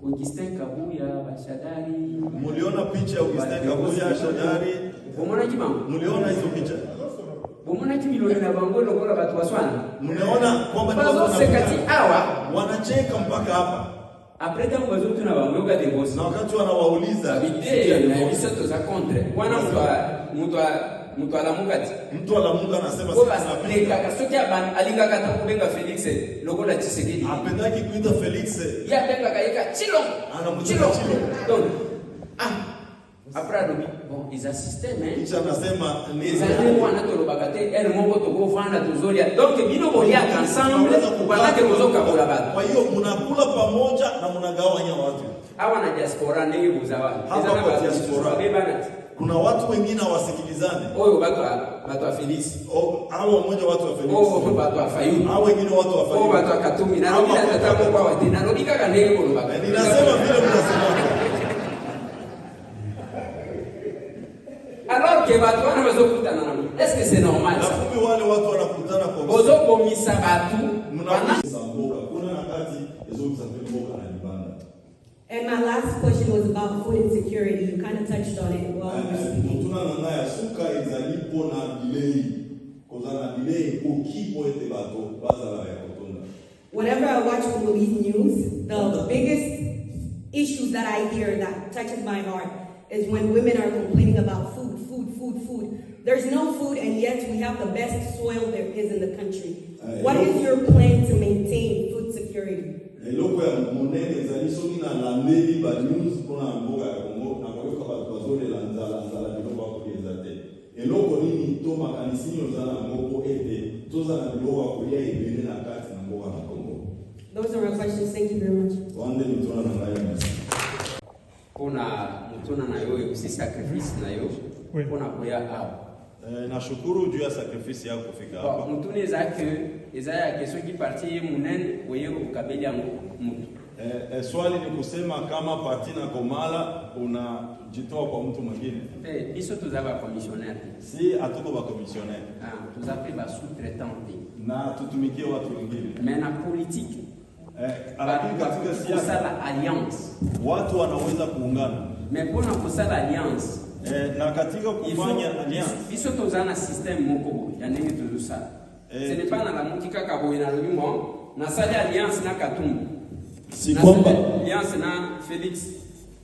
Augustin Kabuya, ba Shadari. Muliona picha ya Augustin Kabuya, Shadari? Bomona kibango. Muliona hizo picha? Bomona kimiloni na bango lokola watu waswana. Mnaona kwamba wanacheka mpaka hapa. Après tant que vous na bango ka debosi. Na wakati wanawauliza na bisoto za contre. Wana mtu alamukati. Mtu alamuka anasema sasa kasoki alinga kata kubenga Felix lokola Tshisekedi. Apendaki kuita Felix. Ya benga kaika Chilo. Anamuchilo. Donc après bon ils assistaient mais ils anasema ils allaient voir notre lobakate elle moko to go vanda tuzolia donc bino bolia ensemble kupata ke kuzoka kula batu. Kwa hiyo mnakula pamoja na mnagawanya watu. Hawa na diaspora ndio buzawa. Hapa kwa diaspora. Kuna watu wengine wasikilizane. Oyo watu wa Felix. Hao mmoja watu wa Felix. Watu wa Fayu. Hao wengine watu wa Fayu. Watu wa Katumi na ndio nataka kwa watu. Na ndio kaka ndio lobakate. Ninasema vile mnasema. Alors que watu wana wazokutana na mimi. Est-ce que c'est normal ça? Kumbe wale watu wanakutana kwa bozo komisa batu mnaanza mboga. Kuna nakati hizo msafiri mboga na nibanda. And my last question was about food insecurity. You kind of touched on it while you were speaking. Tuna ngaya suka izalipo na delay. Kozana delay ukipo ete bato bazala ya kutonda. Whenever I watch Congolese news, the biggest issues that I hear that touches my heart is when women are complaining about food. There's no food, and yet we have the best soil there is in the country. What is your plan to maintain food security? Eloko ya monene zalisomi na landeli ba news kona mboga ya Kongo na kwa hiyo kwa bazole la nzala biloko kwa kueleza te. Eloko nini to makanisini ozana mbogo ete toza na biloko kwa kulia ibene na kati na mboga na Kongo. Those are my questions. Thank you very much. Wande mtona na ngaya mesi. Kuna mtona na yoyo si sacrifice na yoyo. Kuna kuya hapo. Nashukuru juu ya sacrifice yako kufika hapa. Mtune zake ezaya kesho kiparti munene wewe ukabili yangu mtu. Swali ni kusema kama parti na komala unajitoa kwa mtu mwingine. Biso tuzaba commissionnaire. Si hatuko ba commissionnaire. Tuzape ba sous-traitant. Na tutumikie watu wengine. Mais na politique. Lakini katika siasa la alliance. Watu wanaweza kuungana. Mais bona kusala alliance. Na katika kufanya alliance biso tozana système moko ya ndenge tozosala. Ce n'est pas na la mutika kabo ina lobimo na sala alliance na Katumbi. Si kwamba alliance na Felix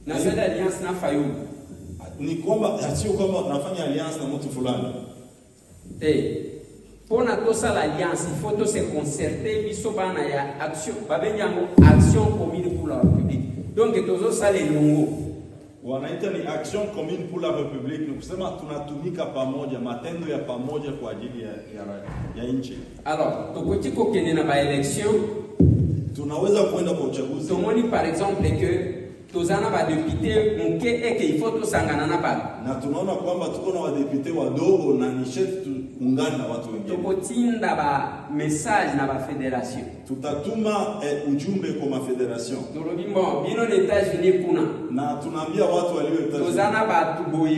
na sala alliance na Fayu. Ni kwamba sio kwamba tunafanya alliance na mtu fulani. Pona tosala alliance, il faut se concerter biso bana ya action babenyango action commune pour la République. Donc tozosala elongo. Wanaita ni action commune pour la République. Ni kusema tunatumika pamoja, matendo ya pamoja kwa ajili ya nchi. Alors, tokotiko kene na ba election, tunaweza kwenda kwa uchaguzi. Tomoni par exemple que tozana ba député muke eke il faut tosangana na ba. Na tunaona kwamba tuko na wadepute wadogo na ni sharti tuungane na watu wengine. Tokotinda ba message na ba fédération. Tutatuma ujumbe kwa mafederation. Torobimbo bino les États-Unis kuna. Na tunaambia watu walio États-Unis. Tozana ba boye.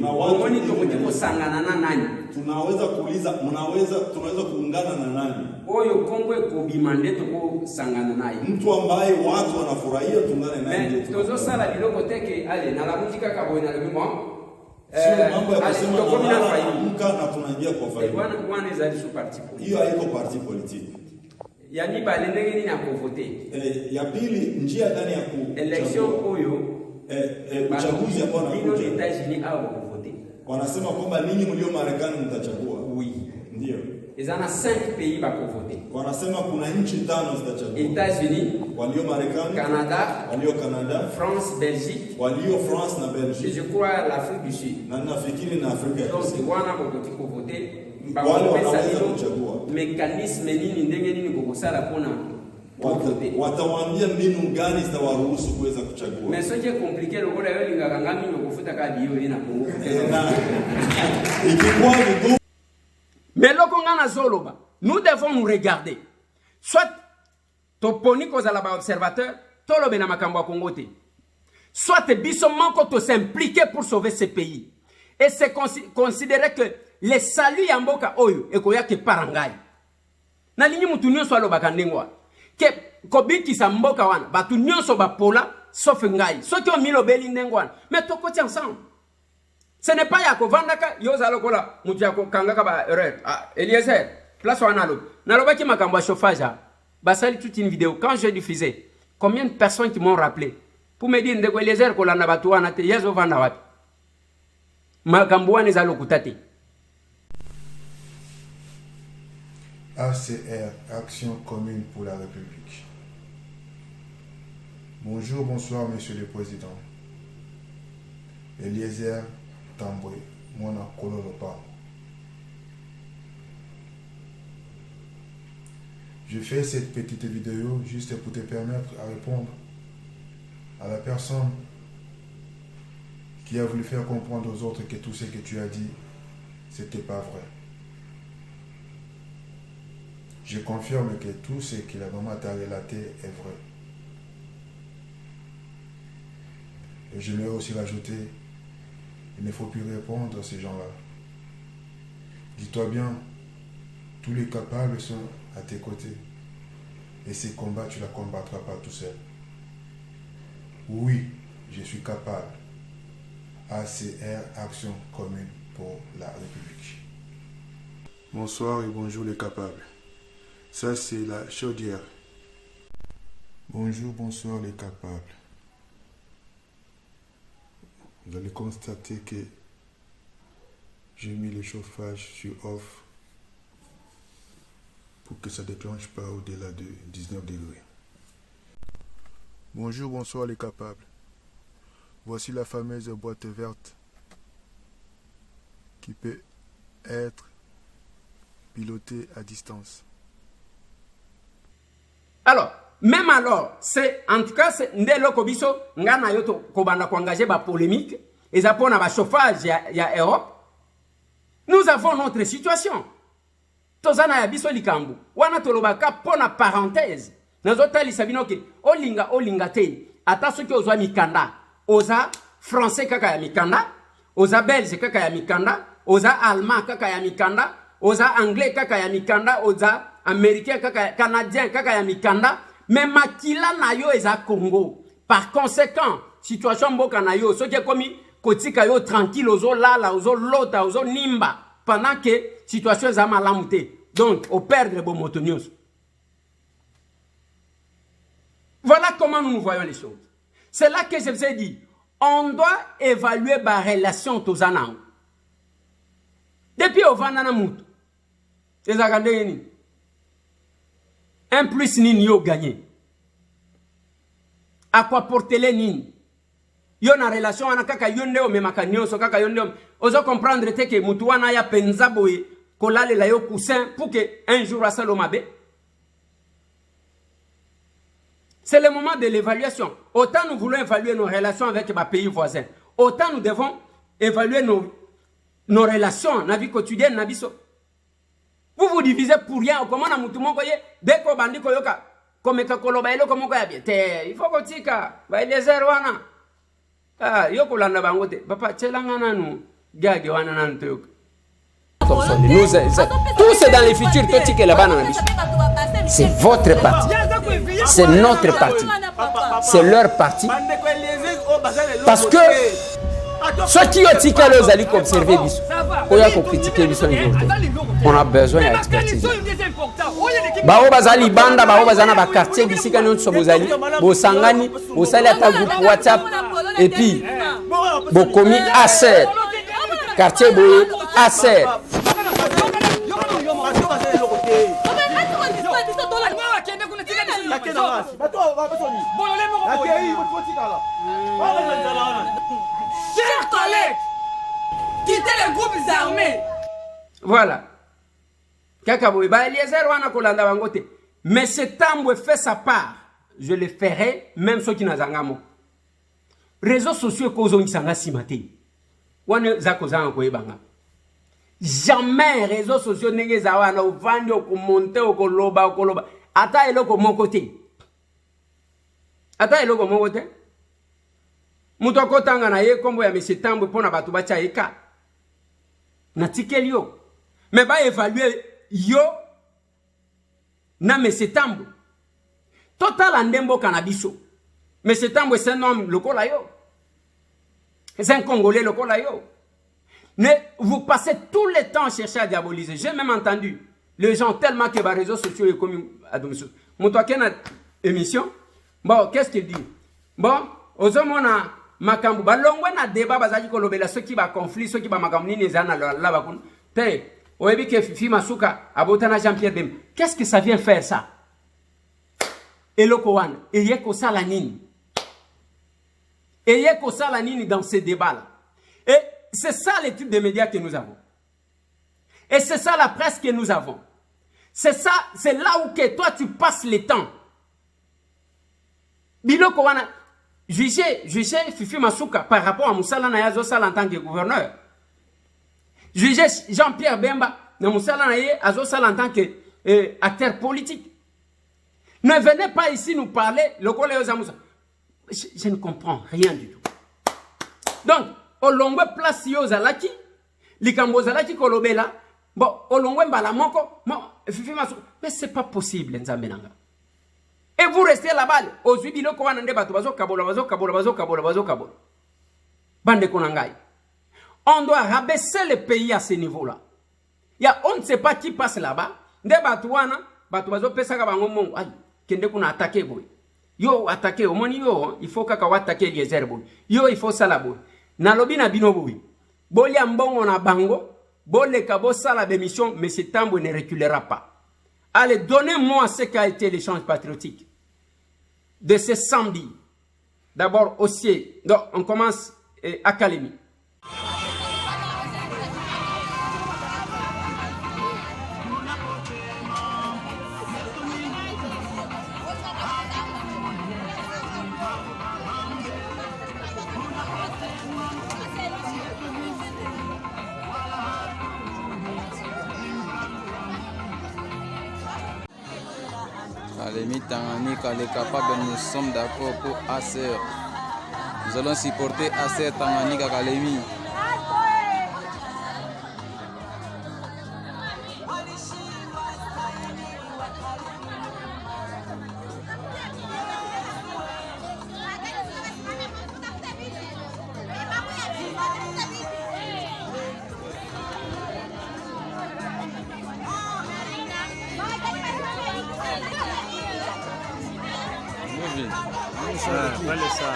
Na watu woni tokotiko sangana na nani? Tunaweza kuuliza tunaweza kuungana na nani? Oyo Kongo ekobimande toko sangana naye. Mtu ambaye watu wanafurahia tungane naye. Tozo sala biloko teke ale na la muzika kabo ina lobimo. Sio mambo ya kusema na tunaingia kwa faida. Wana ezali su parti politique. Hiyo haiko parti politique. Yani bale ndenge nini ya kuvote. Ya pili njia gani ya ku election oyo uchaguzi ambao unakuja. Bino États-Unis au kuvote. Wanasema kwamba ninyi mlio Marekani mtachagua. Oui. Ndio. Ezana 5 pays ba kuvote. Wanasema kuna nchi 5 zitachagua. États-Unis, walio Marekani, Canada, walio Canada, France, Belgique, walio France na Belgique. Et je crois l'Afrique du Sud. Na nafikiri na Afrika. Donc wana bokoti kuvote. Wale wanaweza kuchagua. Mécanisme nini ndenge nini kokosala pona watawaambia mbinu gani zitawaruhusu kuweza kuchagua. Mais ce qui est compliqué lokola yo lingaka ngami ngokufuta kadi hiyo ina Kongo. Ikikuwa ni mais loko ngana zoloba, nous devons nous regarder. Soit toponi kozala ba observateur, tolobe na makambo ya Kongo te. soit biso moko to s'impliquer pour sauver ce pays. Et c'est considéré que les salut ya mboka oyo ekoya ke parangai. Na linyi mutu nyonso alobaka ndengwa. Ke kobiki sa mboka wana batu nyonso bapola sauf ngai. Soki o milobeli ndengwa. Mais tokoti ensemble. Ce n'est pas yako vandaka yoza lokola mutu yako kangaka ba erreur. Ah, Eliezer, place wana lo. Na lobaki makambo ya chauffage. Basali toute une vidéo quand je diffusais. Combien de personnes qui m'ont rappelé pour me dire ndeko Eliezer ko landa batu wana te yezo vanda wapi. Makambo wana ezalo kutate. ACR, Action commune pour la République. Bonjour, bonsoir, Monsieur le Président. Eliezer Tambwe, Mwana Kololopa. Je fais cette petite vidéo juste pour te permettre à répondre à la personne qui a voulu faire comprendre aux autres que tout ce que tu as dit, c'était pas vrai. Je confirme que tout ce que la maman t'a relaté est vrai. Et je vais aussi rajouter, il ne faut plus répondre à ces gens-là. Dis-toi bien, tous les capables sont à tes côtés. Et ces combats, tu ne les combattras pas tout seul. Oui, je suis capable. ACR, Action commune pour la République. Bonsoir et bonjour les capables. Ça, c'est la chaudière. Bonjour, bonsoir les capables. Vous allez constater que j'ai mis le chauffage sur off pour que ça ne déclenche pas au-delà de 19 degrés. Bonjour, bonsoir les capables. Voici la fameuse boîte verte qui peut être pilotée à distance. Alors, même alors, c'est en tout cas, c'est ndelo kobiso ngana yoto kobanda ko engager ba polémique et ça pour na ba chauffage ya Europe. Nous avons notre situation. Tozana ya biso likambu. Wana tolobaka pona parenthèse. Nazotali sabino ke olinga te. Ata soki ozwa mikanda, oza français kaka ya mikanda, oza belge kaka ya mikanda, oza allemand kaka ya mikanda, oza anglais kaka ya mikanda, oza américain kaka canadien kaka ya mikanda, mais makila na yo eza Congo. Par conséquent, situation mboka na yo soki komi kotika yo tranquille ozo lala ozo lota ozo nimba pendant que situation eza malamu te. Donc au perdre bon motonios. Voilà comment nous voyons les choses. C'est là que je vous ai dit, on doit évaluer ma relation tozana. Depuis au vanana mutu. Ezagandeni. 1 plus nini yo gagné. À quoi porter les nini? Yo na relation wana kaka yonde o memaka nyonso kaka yonde o. Ozo comprendre te que mutu wana ya penza boye kolale la yo coussin pour que un jour asalo mabe. C'est le moment de l'évaluation. Autant nous voulons évaluer nos relations avec les pays voisins, autant nous devons évaluer nos relations dans la vie quotidienne. Vous vous divisez pour rien. Comment on a mutu moko ye dès qu'on bandi koyoka comme kakoloba elo comme koya bien. Il faut que tika ba Eliezer wana. Ah yoko landa bango te. Papa tchelanga nanu gage wana nan toyoka. Nous tout c'est dans les futurs totique là-bas dans la biche. C'est votre parti. C'est notre parti. C'est leur parti. Parce que ceux qui ont tiqué les alliés observer on a besoin d'expertise. Bao bazali banda bao bazana ba quartier d'ici quand nous sommes ali bo sangani bo sali ata groupe WhatsApp et puis bo komi ACR quartier boye ACR. Chers collègues, quittez les groupes armés. Voilà. Kakaboui, ba Eliezer wana kolanda bangote. Mais ce Tambwe fait sa part. Je le ferai, même ceux qui n'azangamo. Réseaux sociaux kozongi sanga simate. Wane zako zanga koyebanga. Jamais réseaux sociaux nenge zawana ovandi okumonte okoloba. Ata eloko moko te. Ata eloko moko te. Muto kotanga na ye kombo ya Monsieur Tambwe pona batu bacha eka. Na tikel yo. Mais ba évaluer yo na Monsieur Tambwe. Total andembo canabiso. Monsieur Tambwe c'est un homme lokola yo. C'est un Congolais lokola yo. Mais vous passez tout le temps à chercher à diaboliser. J'ai même entendu les gens tellement que les réseaux sociaux sont comme à domicile. Mon toi qui a une émission, bon, qu'est-ce qu'il dit? Bon, aux hommes on a makambu, balongwe na débat bazaki kolobela ceux qui va conflit, ceux qui va makambu ni nezana la bakun. Te, oebi ke Fifi Masuka abotana Jean-Pierre Bem. Qu'est-ce que ça vient faire ça? Eloko wana, eyeko sala nini? Eyeko sala nini dans ces débats là? Et c'est ça les types de médias que nous avons. Et c'est ça la presse que nous avons. C'est ça, c'est là où que toi tu passes le temps. Biloko wana, jugez Fifi Masuka par rapport à Moussala Nayazo Sala en tant que gouverneur. Jugez Jean-Pierre Bemba na Moussala Nayazo Sala en tant que acteur politique. Ne venez pas ici nous parler, je ne comprends rien du tout. Donc, Olongwe place yo zalaki, likambo zalaki kolobela, bon, Olongwe mbala moko, Fifi Masuka, mais c'est pas possible, nzambe nanga. Et vous restez là-bas, aux huiles ko wana nde bato bazo kabola. Bande konangai. On doit rabaisser le pays à ce niveau-là. On ne sait pas qui passe là-bas, nde bato wana, bato bazo pesa ka bango mongo, ay, kende kuna attaquer boy. Yo attaquer, omoni yo, il faut kaka attaquer Eliezer boy. Yo il faut sala boy. Nalobi na bino boy. Bolia mbongo na bango, boleka bo sala d'émission, mais ce Tambwe ne reculera pas. Allez, donnez-moi ce qu'a été l'échange patriotique de ce samedi. D'abord, Ossier. Donc, on commence à Kalemi. Kalemi Tanganyika, les capables, nous sommes d'accord pour Acer. Nous allons supporter Acer Tanganyika Kalemi. Vale ça.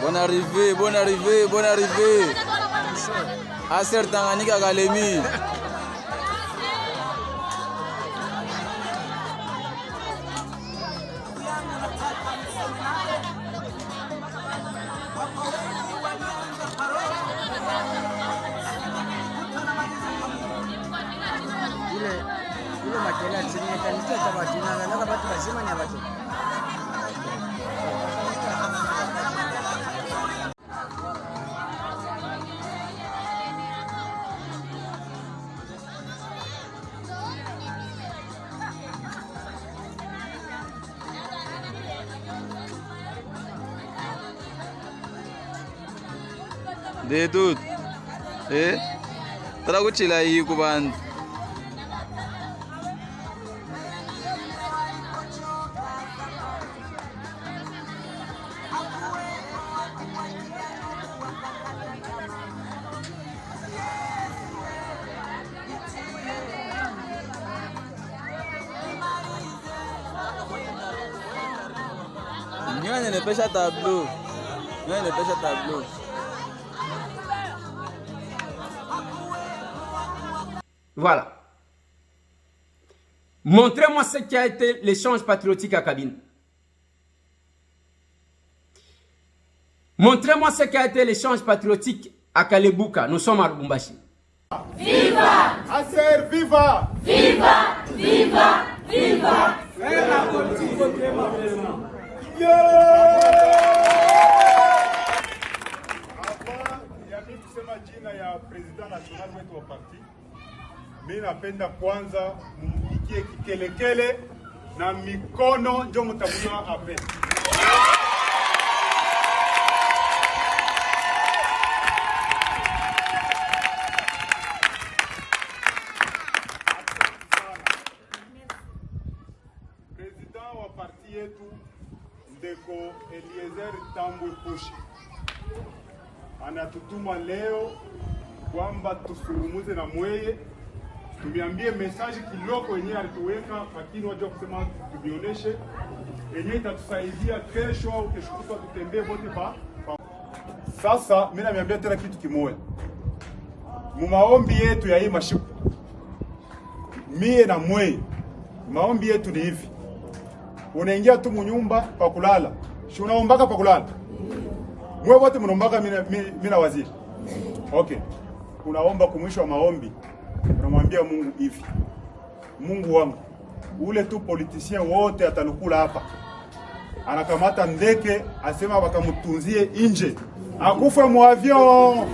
Bonne arrivée, bonne arrivée, bonne arrivée. Acer Tanganyika Kalemi. Ile makela chini kanisa cha watu na watu wazima ni watu. De tudo. Trago chila aí kubantu. Nyo ne pêche tableau. Nyo ne pêche tableau. Voilà. Montrez-moi ce qui a été l'échange patriotique à Kabine. Montrez-moi ce qui a été l'échange patriotique à Kalebuka. Nous sommes à Lubumbashi. Viva! ACR, viva! Viva! Viva! Viva! Kusema jina ya president national wetu wa parti, mimi napenda kwanza mpigie kikelekele na mikono ndio mtakuwa ape. President wa parti yetu Ndeko Eliezer Tambwe Pushi anatutuma leo kwamba tusungumuze na mweye, tumiambie message kiloko yenyewe alituweka, lakini wajua kusema tubioneshe yenyewe itatusaidia kesho au kesho kutwa tutembee wote pa. Sasa mimi namiambia tena kitu kimoja, mu maombi yetu ya hii mashiku, mie na mweye, maombi yetu ni hivi: unaingia tu munyumba pa kulala, si unaombaka pa kulala? Mwe wote mnaombaga mimi na waziri. Okay. Unaomba kumwisho wa maombi, unamwambia Mungu hivi: Mungu wangu, ule tu politicien wote atanukula hapa, anakamata ndeke asema wakamutunzie nje, akufe mu avion.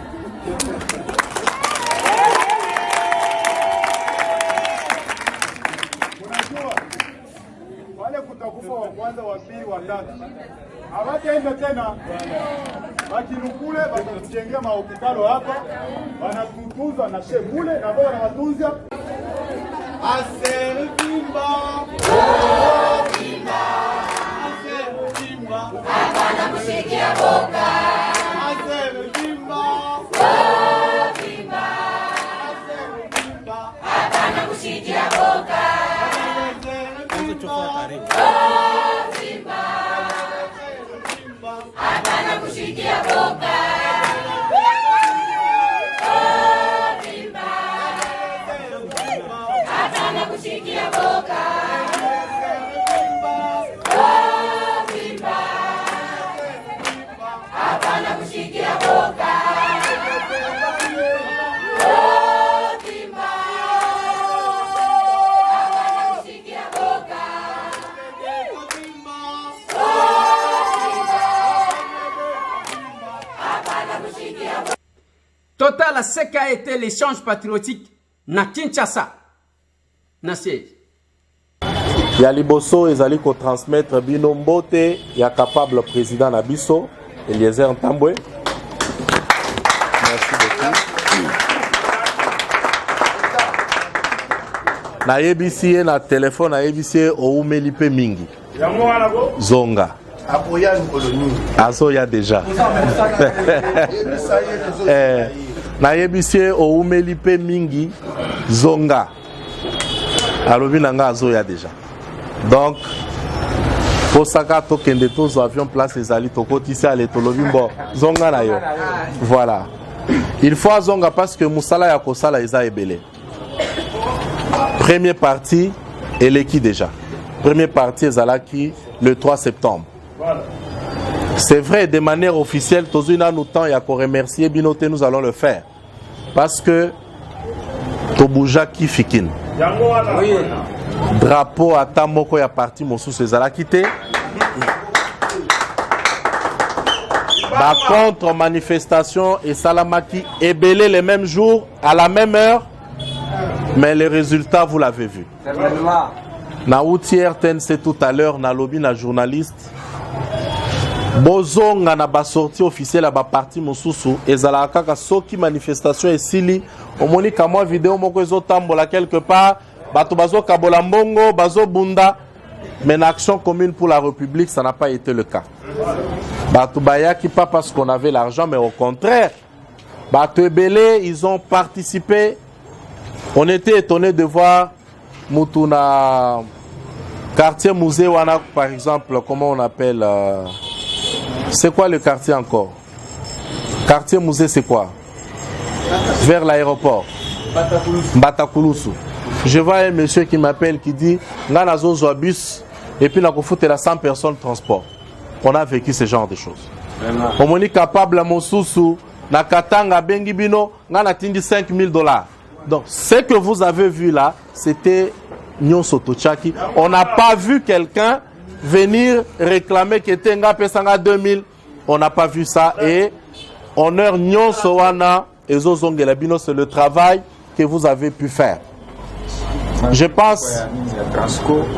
Unajua wale kutakufa wa kwanza, wa pili, wa tatu hawataenda tena, wakinukule watatujengea mahopitalo hapa, wanatutunza na shemule na wao wanawatunza. Aservimba Aservimba hapana kushikia boka. Aservimba Aservimba hapana kushikia boka. Hapana kushikia boka. Hapana kushikia boka. Hapana kushikia boka. Total, ce qu'a été l'échange patriotique na Kinshasa. Na siège. Ya liboso ezali ko transmettre bino mbote ya capable président na biso Eliezer Tambwe. Merci beaucoup. Na yebisi na téléphone na yebisi oumeli pe mingi. Zonga. Azo ya déjà. Na yebisi oumeli pe mingi zonga. Alobi nanga azo ya déjà. Donc pour ça que tokende tous avions place ezali tokotisi ale tolobi mbo zonga na yo. Voilà. Il faut zonga parce que musala ya kosala eza ebele. Première partie eleki déjà. Première partie ezalaki le 3 septembre. Voilà. C'est vrai, de manière officielle, tozuna nous temps ya ko remercier binote, nous allons le faire parce que tobuja ki fikin. Oui. Drapeau à Tamoko ya parti mosusu ezalaki te. Par contre, manifestation et salamaki ebele les mêmes jours, à la même heure, mais les résultats, vous l'avez vu. Na outi RTNC tout à l'heure, na lobby na journaliste. Bozonga na ba sortie officielle à ba parti mosusu ezala kaka soki manifestation esili omoni ka moi vidéo moko ezotambola quelque part bato bazo kabola mbongo bazo bunda, mais en action commune pour la République ça n'a pas été le cas. Bato bayaki pas parce qu'on avait l'argent, mais au contraire bato ebele ils ont participé. On était étonné de voir Mutuna quartier musée wana par exemple, comment on appelle c'est quoi le quartier encore? Quartier musée, c'est quoi? Vers l'aéroport. Batakulusu. Je vois un monsieur qui m'appelle qui dit Nganazo Zoabus et puis on a 100 personnes de transport. On a vécu ce genre de choses. On est capable à Mosusu na Katanga bengi bino ngana tindi $5,000. Donc ce que vous avez vu là, c'était Nyonso Tochaki. On n'a pas vu quelqu'un venir réclamer que tenga pesanga 2000. On n'a pas vu ça et honneur Nyonso wana ezo zongela bino, c'est le travail que vous avez pu faire. Je pense,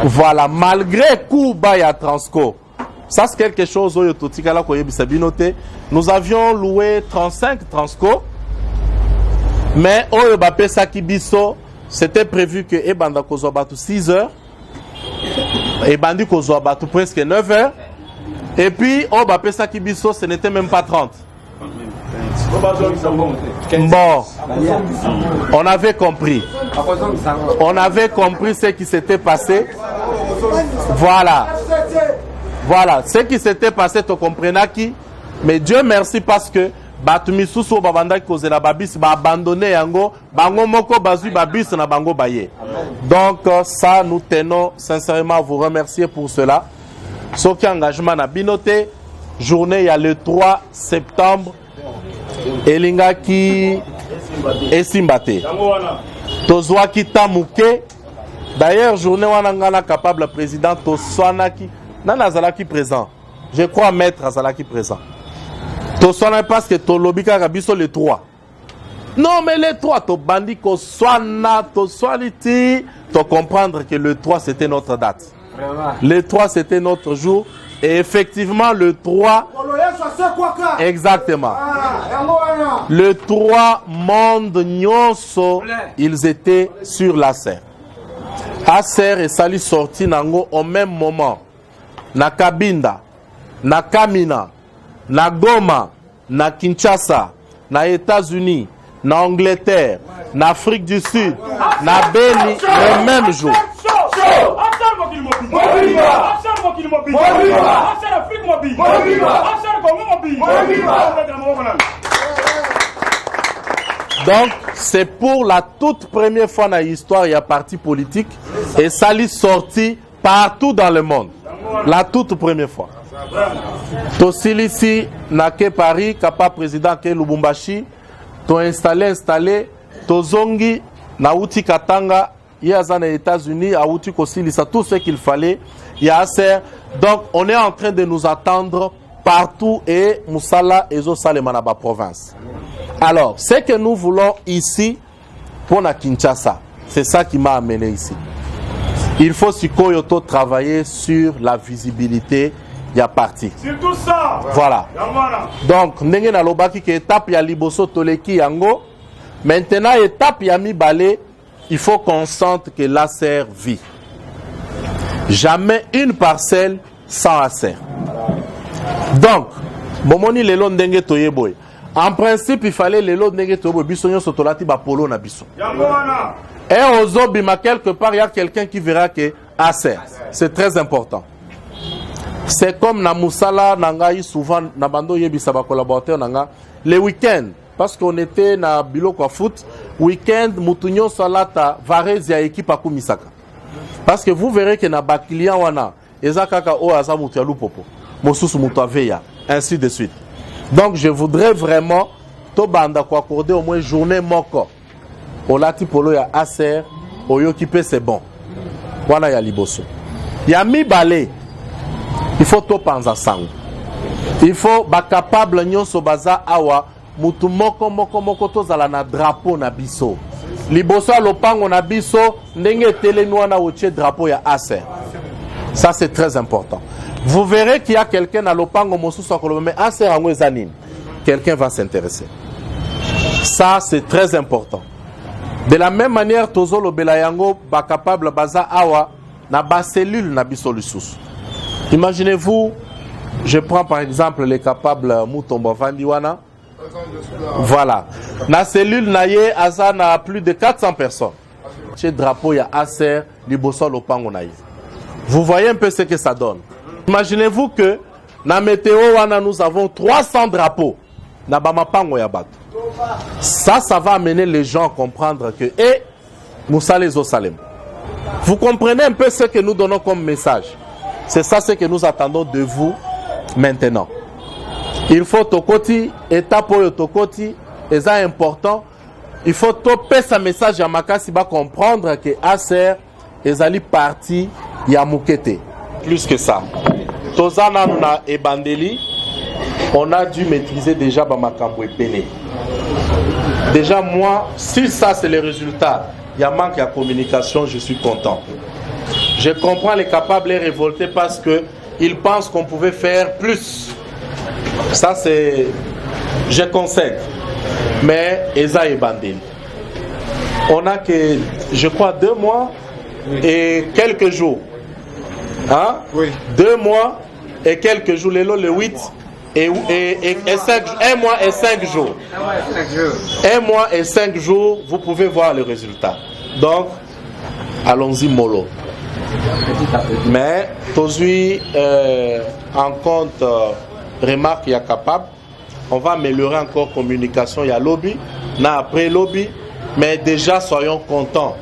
voilà, malgré Kuba ya Transco, ça c'est quelque chose où nous avions loué 35 Transco, mais au Bapesa Kibiso, c'était prévu que Ebanda Kozobatu 6 heures, Ebandi Kozobatu presque 9 heures, et puis au Bapesa Kibiso, ce n'était même pas 30. Bon, on avait compris. On avait compris ce qui s'était passé. Voilà. Voilà, ce qui s'était passé, tu comprenais qui. Mais Dieu merci parce que Batumi Suso Babanda cause la babis ba abandonné yango, bango moko bazui babis na bango baye. Donc ça nous tenons sincèrement à vous remercier pour cela. Ce qui engagement na binoté, journée il y a le 3 septembre. Elinga ki esimbate tozwa kita muke. D'ailleurs journée wana ngana capable président toswana ki nana azalaki présent, je crois maître azalaki présent toswana parce que tolobika kabiso le 3. Non mais le 3 to bandi ko swana to swaliti to comprendre que le 3 c'était notre date. Le 3 c'était notre jour. Et effectivement, le 3, exactement, le 3 monde Nyonso, ils étaient sur l'Acer. Acer et Sali sorti nango au même moment. Na Kabinda, na Kamina, na Goma, na Kinshasa, na États-Unis, na Angleterre, na Afrique du Sud, na Beni, le même jour. Donc, c'est pour la toute première fois dans l'histoire, il y a parti politique et ça lui sorti partout dans le monde. La toute première fois. Tosilisi, Nake Paris, Kapa président Ke Lubumbashi, to installé, Tozongi, Nauti Katanga, il y a les États-Unis, à Outi Kosilisa, tout ce qu'il fallait. Il y a assez. Donc, on est en train de nous attendre partout et Moussala et Zosalemanaba province. Alors, ce que nous voulons ici, pour la Kinshasa, c'est ça qui m'a amené ici. Il faut Sikoyoto travailler sur la visibilité. Il y a parti. C'est tout ça. Voilà. Donc, Nengen Alobaki qui étape ya Liboso Toleki Yango. Maintenant, étape ya Mibale. Il faut qu'on sente que l'Acer vit. Jamais une parcelle sans Acer. Donc, Momoni Lelo Ndenge Toyeboy. En principe, il fallait Lelo Ndenge Toyeboy. Bisonyo Sotolati Bapolo na Biso. Et aux Obima, quelque part, il y a quelqu'un qui verra que Acer. C'est très important. C'est comme na Moussala, Nangaï, souvent, Nabando Yebisa, collaborateur, Nanga, les week-ends. Parce qu'on était na Biloko Foot, week-end, Moutounyo Salata, Varese ya équipe à Kumisaka. Parce que vous verrez que na Bakilian wana, Ezakaka o Aza Moutialou Popo, Mosusu Moutaveya, ainsi de suite. Donc je voudrais vraiment, Tobanda ko accorder au moins journée moko. Olati Polo ya Acer, Oyokipe c'est bon. Wana ya Liboso. Ya Mibale, il faut Topanza Sang. Il faut ba capable Nyonso Baza Awa. Mutu moko tozala na drapeau na biso. Liboso lopango na biso ndenge telenwa na otie drapeau ya Acer. Ça c'est très important. Vous verrez qu'il y a quelqu'un à lopango mosusu akoloba mais Acer ango ezanine. Quelqu'un va s'intéresser. Ça c'est très important. De la même manière tozolo belayango ba capable baza awa na ba cellule na biso lisusu. Imaginez-vous, je prends par exemple les capables Mutombo Vandiwana. Voilà. La cellule naye Aza na plus de 400 personnes. Chez drapeau ya Acer, Liboso Lopango naye. Vous voyez un peu ce que ça donne. Imaginez-vous que na météo wana nous avons 300 drapeaux. Na bamapango ya bato. Ça va amener les gens à comprendre que Moussa les Salem. Vous comprenez un peu ce que nous donnons comme message. C'est ça ce que nous attendons de vous maintenant. il faut tokoti étape oyo tokoti est important. Il faut topé sa message à makasi ba comprendre que ASER ezali parti ya mukete. Plus que ça, tozana na ebandeli, on a dû maîtriser déjà ba makambo epele. Déjà moi, si ça c'est le résultat, il y a manque de communication, je suis content. Je comprends les capables et révoltés parce que ils pensent qu'on pouvait faire plus. Ça c'est, je concède. Mais Eza et Bandel, on a que, je crois, 2 mois et quelques jours. Hein? Oui. 2 mois et quelques jours. Le 8 et 5, 1 mois et 5 jours. 1 mois et 5 jours, vous pouvez voir le résultat. Donc, allons-y mollo. Mais, aujourd'hui, en compte, remarque, il y a capable. On va améliorer encore communication, il y a lobby, n'a après lobby, mais déjà soyons contents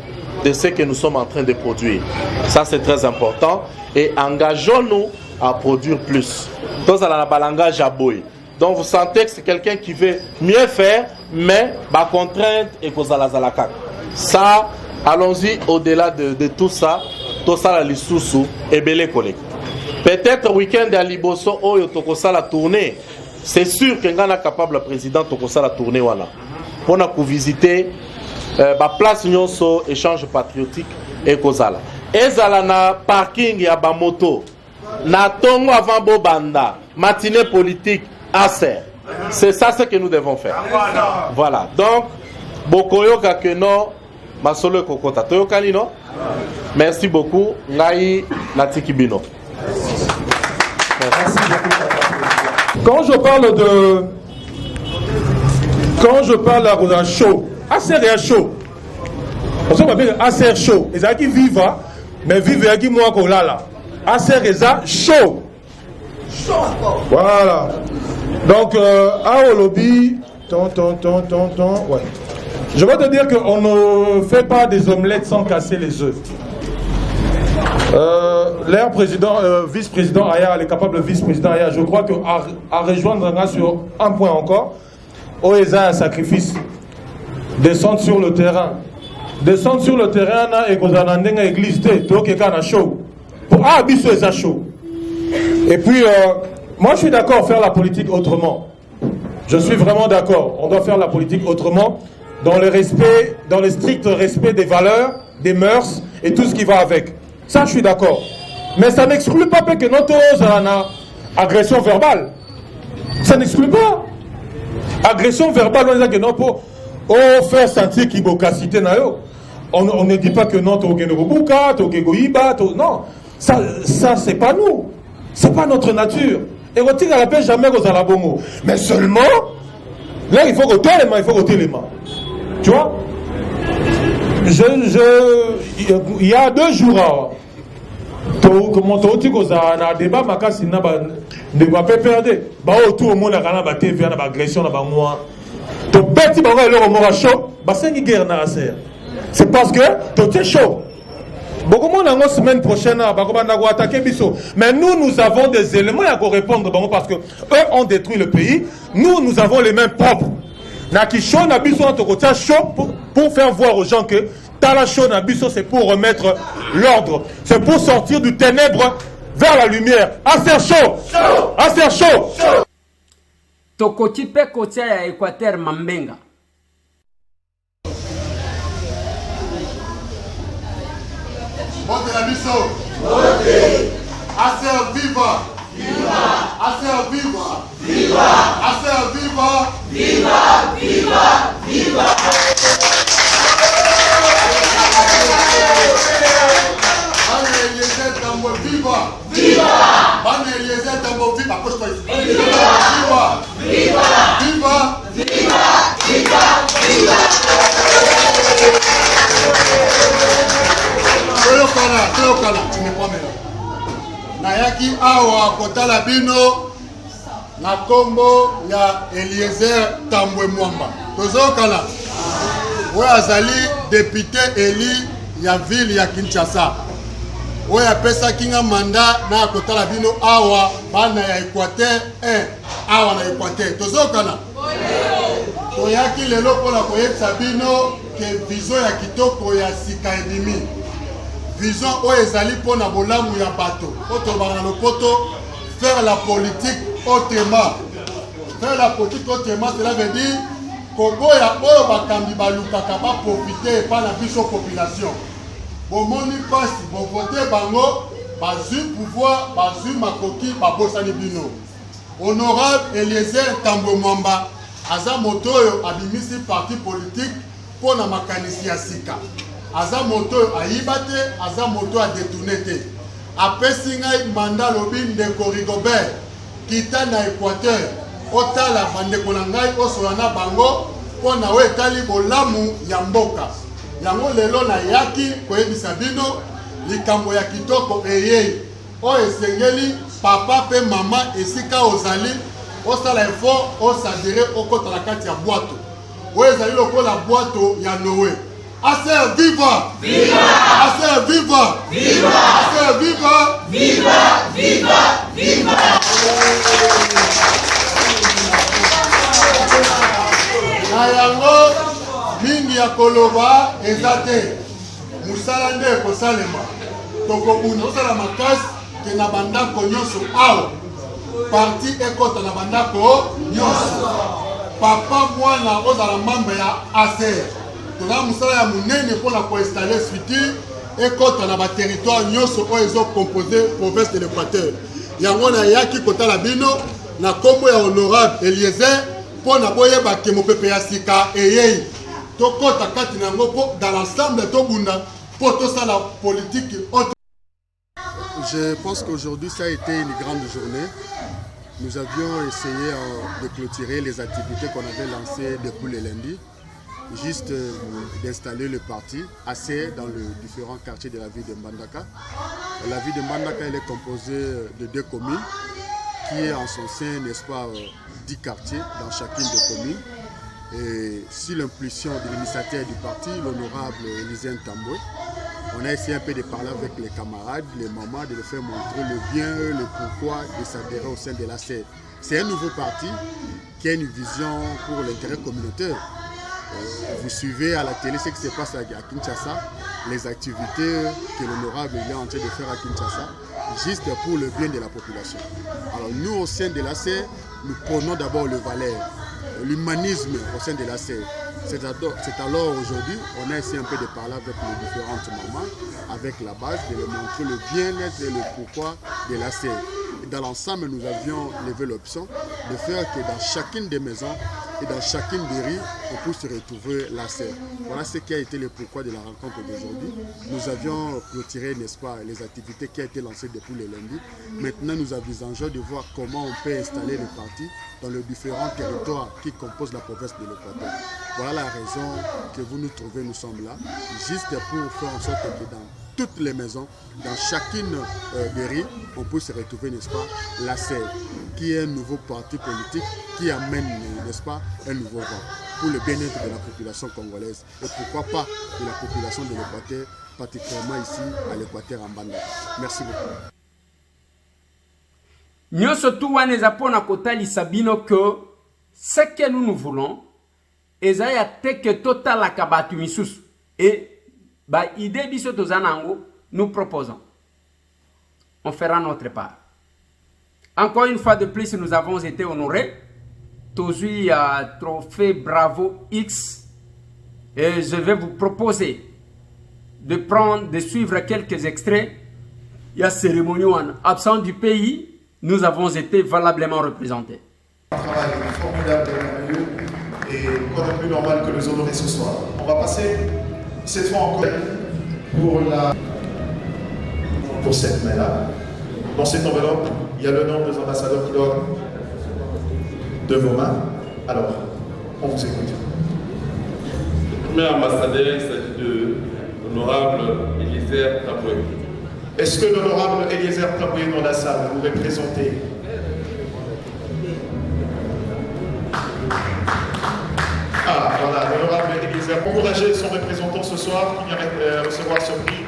de ce que nous sommes en train de produire. Ça c'est très important et engageons-nous à produire plus. Tous à la balangage à boy. Donc vous sentez que c'est quelqu'un qui veut mieux faire, mais par contrainte et cause à la zalaka. Ça, allons-y au-delà de tout ça la lissousou et belé collègue. Peut-être week-end à Liboso, oh yotokosa la tournée. C'est sûr que ngana capable le président tokosa la tournée wana. On a visiter ba place nyonso échange patriotique et kozala. Ezala na parking ya ba moto. Na tongo avant bobanda, matinée politique ASER. C'est ça ce que nous devons faire. Voilà. Donc bokoyo kakeno masolo kokota. Toyokani no? Merci beaucoup. Ngai natiki bino. Merci beaucoup. Quand je parle de chaud, ASER est chaud. On se rappelle ASER chaud. Et ça qui viva, mais vive qui moi qu'on l'a là. ASER est chaud. Voilà. Donc à lobby, ouais. Je vais te dire qu'on ne fait pas des omelettes sans casser les œufs. L'air président, vice-président Aya, le capable vice-président Aya, je crois qu'à rejoindre sur un point encore, OESA un sacrifice. Descendre sur le terrain. Descendre sur le terrain et qu'on a une église, chaud. Ah, biso est chaud. Et puis, moi je suis d'accord faire la politique autrement. Je suis vraiment d'accord. On doit faire la politique autrement, dans le respect, dans le strict respect des valeurs, des mœurs et tout ce qui va avec. Ça, je suis d'accord. Mais ça n'exclut pas que notre agression verbale. Ça n'exclut pas. Agression verbale, on dit que non, pour faire sentir qu'il y a capacité. On ne dit pas que non, non. Ça c'est pas nous. C'est pas notre nature. Et on tire à la paix jamais aux alabongo. Mais seulement, là, il faut ôter les mains, il faut ôter les mains. Tu vois? Il y a 2 jours, comment tu dis que ça a un débat, makasi na ba ne va pas perdre. Ba autour au monde a kana ba TV na ba agression na ba moi. To beti ba le romora chaud, ba sengi guerre na ASER. C'est parce que tu es chaud. Beaucoup de monde la semaine prochaine ba ko ba na ko attaquer biso. Mais nous avons des éléments à répondre parce que eux ont détruit le pays. Nous avons les mains propres. Naki chaud na biso en tokotia chaud pour faire voir aux gens que Tala chaud na biso c'est pour remettre l'ordre, c'est pour sortir du ténèbre vers la lumière. ASER chaud, ASER chaud. Tokoti pe kotia ya Équateur Mambenga. Vote la biso. Vote. ASER viva. Viva. ASER viva. Viva. ASER viva. Viva. Viva. Viva. Viva! Viva! Bana Eliezer Tambo viva! Viva! Viva! Viva! Viva! Viva! Viva! Toyokana, tu me promets là. Nayaki awa kotala bino na kombo ya Eliezer Tambwe Mwamba. Tozokana. Oyo azali député élu ya ville ya Kinshasa. oyo apesaki nga mandat na kotala bino awa bana ya Équateur 1 awa na Équateur tozokana toyaki lelo mpona koyebisa bino ke vision ya kitoko ya sika endimi vision oyo ezali mpona bolamu ya bato oyo tolobaka na lopoto faire la politique autrement. Faire la politique autrement, cela veut dire koboya oyo bakambi balukaka ba profiter par la biso population. Bomoni pasi bo voter bango bazui pouvoir bazui makoki babosani bino. Honorable Eliezer Tambwe Mwamba aza moto oyo abimisi parti politique pona makanisi ya sika. Aza moto oyo ayiba te, aza moto a détourné te. Apesi ngai mandat lobi ndeko Rigobert kita na Équateur otala bandeko na ngai osola na bango mpona oyo etali bolamu ya mboka. Yango lelo na yaki koyebisa bino likambo ya kitoko eyei oyo esengeli papa pe mama esika ozali osala effort osadire okota na kati ya bwato oyo ezali lokola bwato ya Noé. Aser viva! Viva! Aser viva! Viva! Aser viva! Viva! Viva! Viva! Na yango mingi ya koloba eza te. Musala nde ekosalema. Tokobunda osala makasi ke na bandako nyonso awa. Parti ekota na bandako nyonso. Papa mwana ozala membre ya Aser. Tola musala ya munene mpona koinstaller structure ekota na baterritoire nyonso oyo ezocomposé province de l'Équateur. Yango na yaki kotala bino na kombo ya honorable Eliezer mpona boyebake mopepe ya sika eyei tokota kati na yango mpo dans l'ensemble tobunda mpo tosala politique autre. Je pense qu'aujourd'hui ça a été une grande journée. Nous avions essayé de clôturer les activités qu'on avait lancées depuis le lundi. Juste d'installer le parti assez dans les différents quartiers de la ville de Mbandaka. La ville de Mbandaka elle est composée de 2 communes qui est en son sein, n'est-ce pas, 10 quartiers dans chacune des communes. Et sur l'impulsion de l'initiateur du parti, l'honorable Eliezer Tambwe, on a essayé un peu de parler avec les camarades, les mamans, de leur faire montrer le bien, le pourquoi de s'adhérer au sein de la CED. C'est un nouveau parti qui a une vision pour l'intérêt communautaire. Vous suivez à la télé ce qui se passe à Kinshasa, les activités que l'honorable est en train de faire à Kinshasa, juste pour le bien de la population. Alors nous, au sein de la CER, nous prenons d'abord le valeur, l'humanisme au sein de la CER. C'est alors aujourd'hui, on a essayé un peu de parler avec les différentes mamans, avec la base, de leur montrer le bien-être et le pourquoi de la CER. Dans l'ensemble, nous avions levé l'option de faire que dans chacune des maisons et dans chacune des rues, on puisse retrouver la CER. Voilà ce qui a été le pourquoi de la rencontre d'aujourd'hui. Nous avions clôturé, n'est-ce pas, les activités qui ont été lancées depuis le lundi. Maintenant, nous envisageons de voir comment on peut installer le parti dans les différents territoires qui composent la province de l'Équateur. Voilà la raison que vous nous trouvez, nous sommes là, juste pour faire en sorte que dans toutes les maisons, dans chacune des rues, on peut se retrouver, n'est-ce pas, la CER, qui est un nouveau parti politique qui amène, n'est-ce pas, un nouveau vent pour le bien-être de la population congolaise et pourquoi pas de la population de l'Équateur, particulièrement ici à l'Équateur en Mbandaka. Merci beaucoup. Nyonso tu wana eza pona kotalisa bino que ce que nous voulons eza ya teke totalaka batu misusu et ba idée biso tozanango nous proposons. On fera notre part. Encore une fois de plus, nous avons été honorés. Tozui a trophée Bravo X. Et je vais vous proposer de suivre quelques extraits. Il y a cérémonie absent du pays. Nous avons été valablement représentés. Un travail formidable de merveilleux et quoi de plus normal que les honorer ce soir. On va passer cette fois encore pour cette main-là. Dans cette enveloppe, il y a le nom des ambassadeurs qui doivent de vos mains. Alors, on vous écoute. Le premier ambassadeur, il s'agit de l'honorable Eliezer Tambwe. Est-ce que l'honorable Eliezer Tambwe est dans la salle? Vous représentez? Ah, voilà, l'honorable Eliezer. Encouragez son représentant ce soir qui vient recevoir ce prix.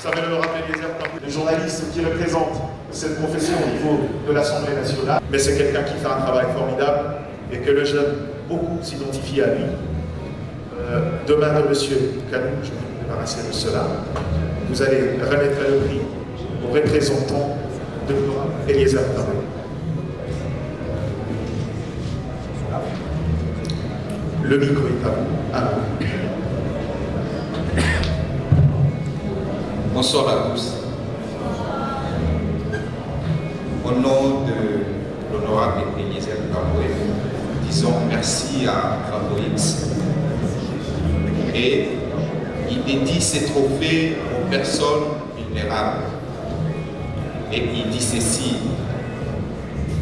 savez l'honorable Eliezer Tamboué, le journaliste qui représente cette profession au niveau de l'Assemblée nationale, mais c'est quelqu'un qui fait un travail formidable et que le jeune, beaucoup s'identifient à lui. Demain de monsieur Canou, je vais me débarrasser de cela, vous allez remettre le prix au représentant de l'honorable Eliezer Tamboué. Le micro est à vous. Alors. Bonsoir à tous. Au nom de l'honorable Eliezer Tamboué, disons merci à Bravo X. Et il dédie ses trophées aux personnes vulnérables. Et il dit ceci: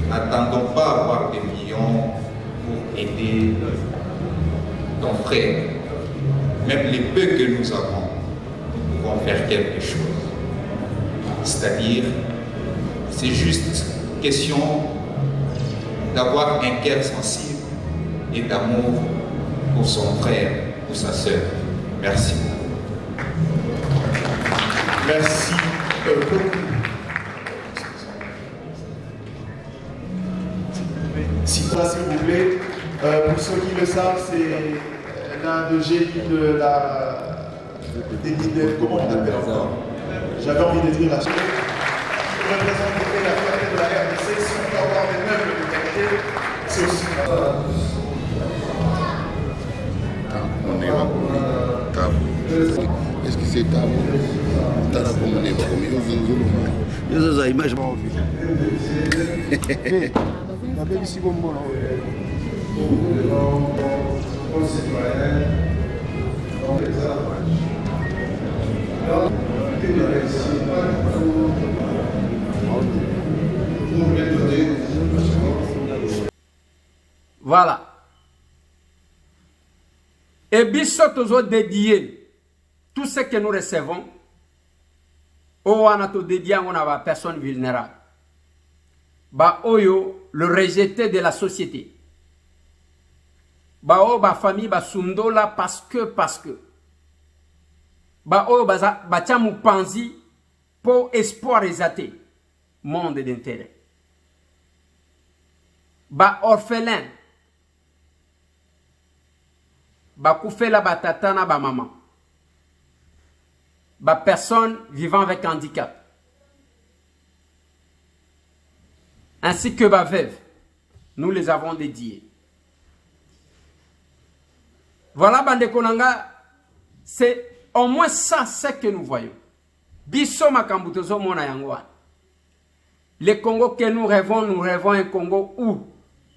n'attendons pas à avoir des millions pour aider ton frère. Même les peu que nous avons, nous pouvons faire quelque chose. C'est-à-dire, c'est juste question d'avoir un cœur sensible et d'amour pour son frère, pour sa sœur. Merci beaucoup. Merci beaucoup. S'il vous plaît, pour ceux qui le savent, c'est l'un de génies de la... Comment on appelle encore? J'avais envie de dire la chose. Pour représenter la fierté de la RDC, si on peut avoir des meubles de qualité, c'est aussi... Est-ce que c'est table? T'as la commune, comme ça, image. Voilà. Et biso toujours dédié tout ce que nous recevons au anato dédié à la personne vulnérable. Ba oyo le rejeté de la société. Ba o ba famille ba sundola parce que ba oyo ba chamu panzi pour espoir exaté monde d'intérêt. Ba orphelin ba koufela ba tatana ba maman. Ba personne vivant avec handicap. Ainsi que ba veuve, nous les avons dédiés. Voilà, Bande Konanga, c'est au moins ça, ce que nous voyons. Biso makambutozo mona yangwa. Le Congo que nous rêvons un Congo où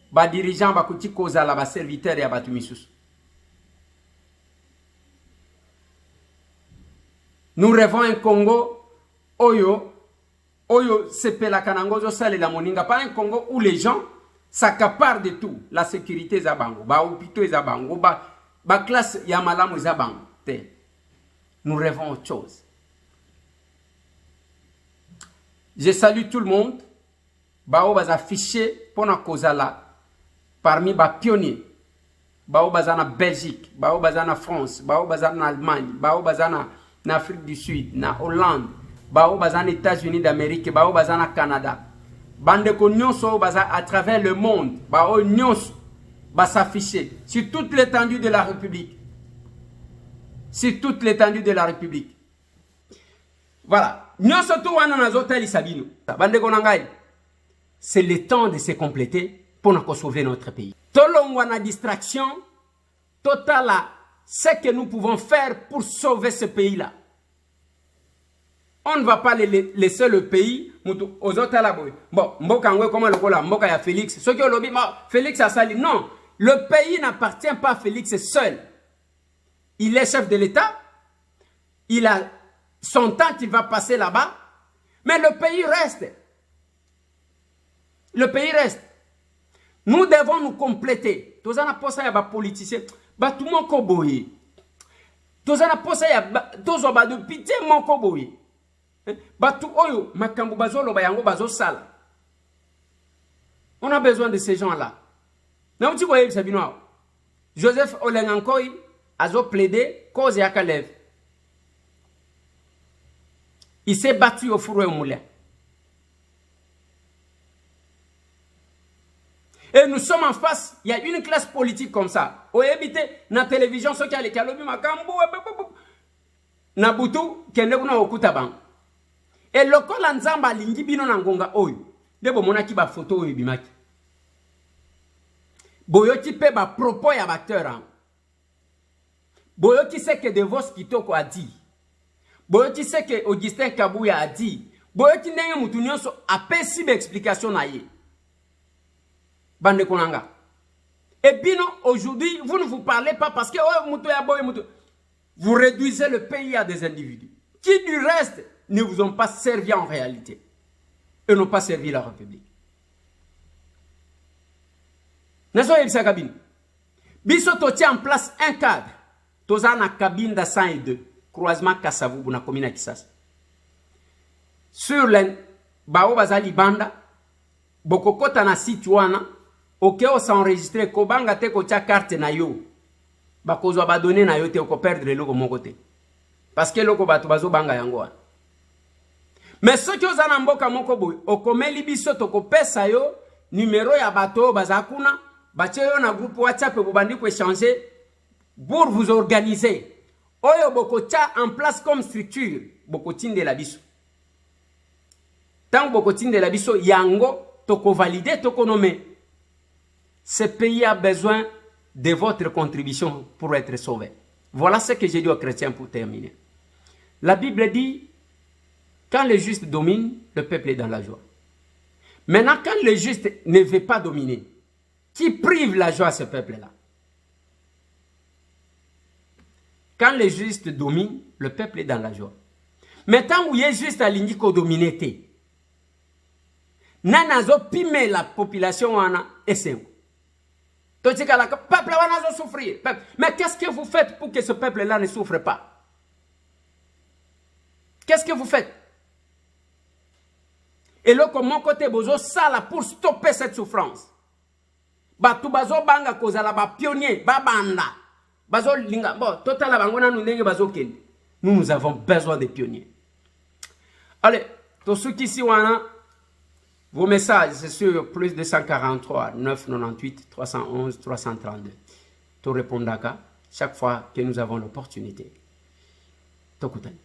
ba dirigeant ba kuti koza la ba serviteur ya batumisus. Nous rêvons un Congo oyo sepela kanangozo sale la moninga, pas un Congo où les gens s'accaparent de tout, la sécurité zabango, ba hôpitaux zabango, ba classe yamalamu zabango. Nous rêvons autre chose. Je salue tout le monde. Bao baza affiché pour na kozala parmi ba pionniers. Bao baza na Belgique, bao baza na France, bao baza na Allemagne, bao baza na Afrique du Sud, na Hollande, bao baza na États-Unis d'Amérique, bao baza na Canada. Bande ko nyonso baza à travers le monde, bao nyonso ba s'afficher sur toute l'étendue de la République. Sur toute l'étendue de la République. Voilà. Nyonso to wana na zoteli sabino. Bande ko nangai. C'est le temps de se compléter pour nous sauver notre pays. Tolongwana distraction totale à ce que nous pouvons faire pour sauver ce pays-là. On ne va pas laisser le pays aux autres là. Bon, Mboka comment le kola Mboka ya Félix. Ce que lobby Félix a sali. Non, le pays n'appartient pas à Félix seul. Il est chef de l'État. Il a son temps qu'il va passer là-bas. Mais le pays reste. Le pays reste. Nous devons nous compléter. Tous les postes ya politiciens, tout le monde koboye. Tous les postes ya tous de pitié mon koboye. Tout oyo makambu bazolo bayango bazo sala. On a besoin de ces gens-là. Non tu voyez Sabino. Joseph Olengankoi azo plaidé cause ya Kalev. Il s'est battu au four et au moulin. Et nous sommes en face, il y a une classe politique comme ça. Au évité, dans la télévision, ceux qui ont les calobi, Nabutu, Kendeguna Okutaban. Et le col en Zamba, Lingibino Nangonga Oyo. Debo monaki ba photo Oyo Bimaki. Boyoki pe ba propos ya acteur. Boyoki sait que Devos Kitoko a dit. Boyoki sait que Augustin Kabouya a dit. Boyoki ndenge mutu nyonso apesi ba explication na ye. Bande Konanga. Et bien, aujourd'hui, vous ne vous parlez pas parce que vous réduisez le pays à des individus qui, du reste, ne vous ont pas servi en réalité et n'ont pas servi la République. N'est-ce pas, Ibsa Kabine? Bisoto tient en place un cadre. Toza na cabine de 102, croisement Kassavou, na commune Kissas. Sur les Bao Bazali Banda, Bokokota na situana. Ok, on s'enregistre, Kobanga te kocha carte na yo. Bakozo ba donner na yo te ko perdre le logo mon côté. Parce que loko bato bazo banga yango. Mais ceux qui osana mboka moko boy, okomeli biso to ko pesa yo numéro ya bato bazakuna, bache yo na groupe WhatsApp bo bandi ko échanger pour vous organiser. Oyo bokocha en place comme structure, bokotinde la biso. Tant bokotinde la biso yango to ko valider to ko nommer. Ce pays a besoin de votre contribution pour être sauvé. Voilà ce que j'ai dit aux chrétiens pour terminer. La Bible dit, quand le juste domine, le peuple est dans la joie. Maintenant, quand le juste ne veut pas dominer, qui prive la joie à ce peuple-là? Quand le juste domine, le peuple est dans la joie. Maintenant, où il est juste à l'indico dominé, nanazo pime la population wana esen. Le peuple va souffrir. Mais qu'est-ce que vous faites pour que ce peuple-là ne souffre pas? Qu'est-ce que vous faites? Et là, comme mon côté, bozo sala pour stopper cette souffrance. Batu bazo banga kozala ba pionnier, ba banda. Bazo linga, bon, total bangona nous ndenge bazo kende. Nous avons besoin de pionniers. Allez, tous ceux qui sont là, vos messages, c'est sur plus 243 998 311 332. Tout répondra chaque fois que nous avons l'opportunité. Tokutani.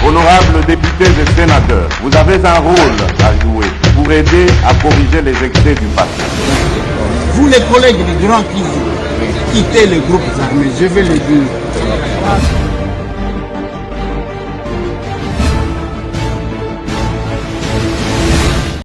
Honorables députés et sénateurs, vous avez un rôle à jouer pour aider à corriger les excès du passé. Vous les collègues du Grand Kivu, quittez les groupes armés, je vais le dire.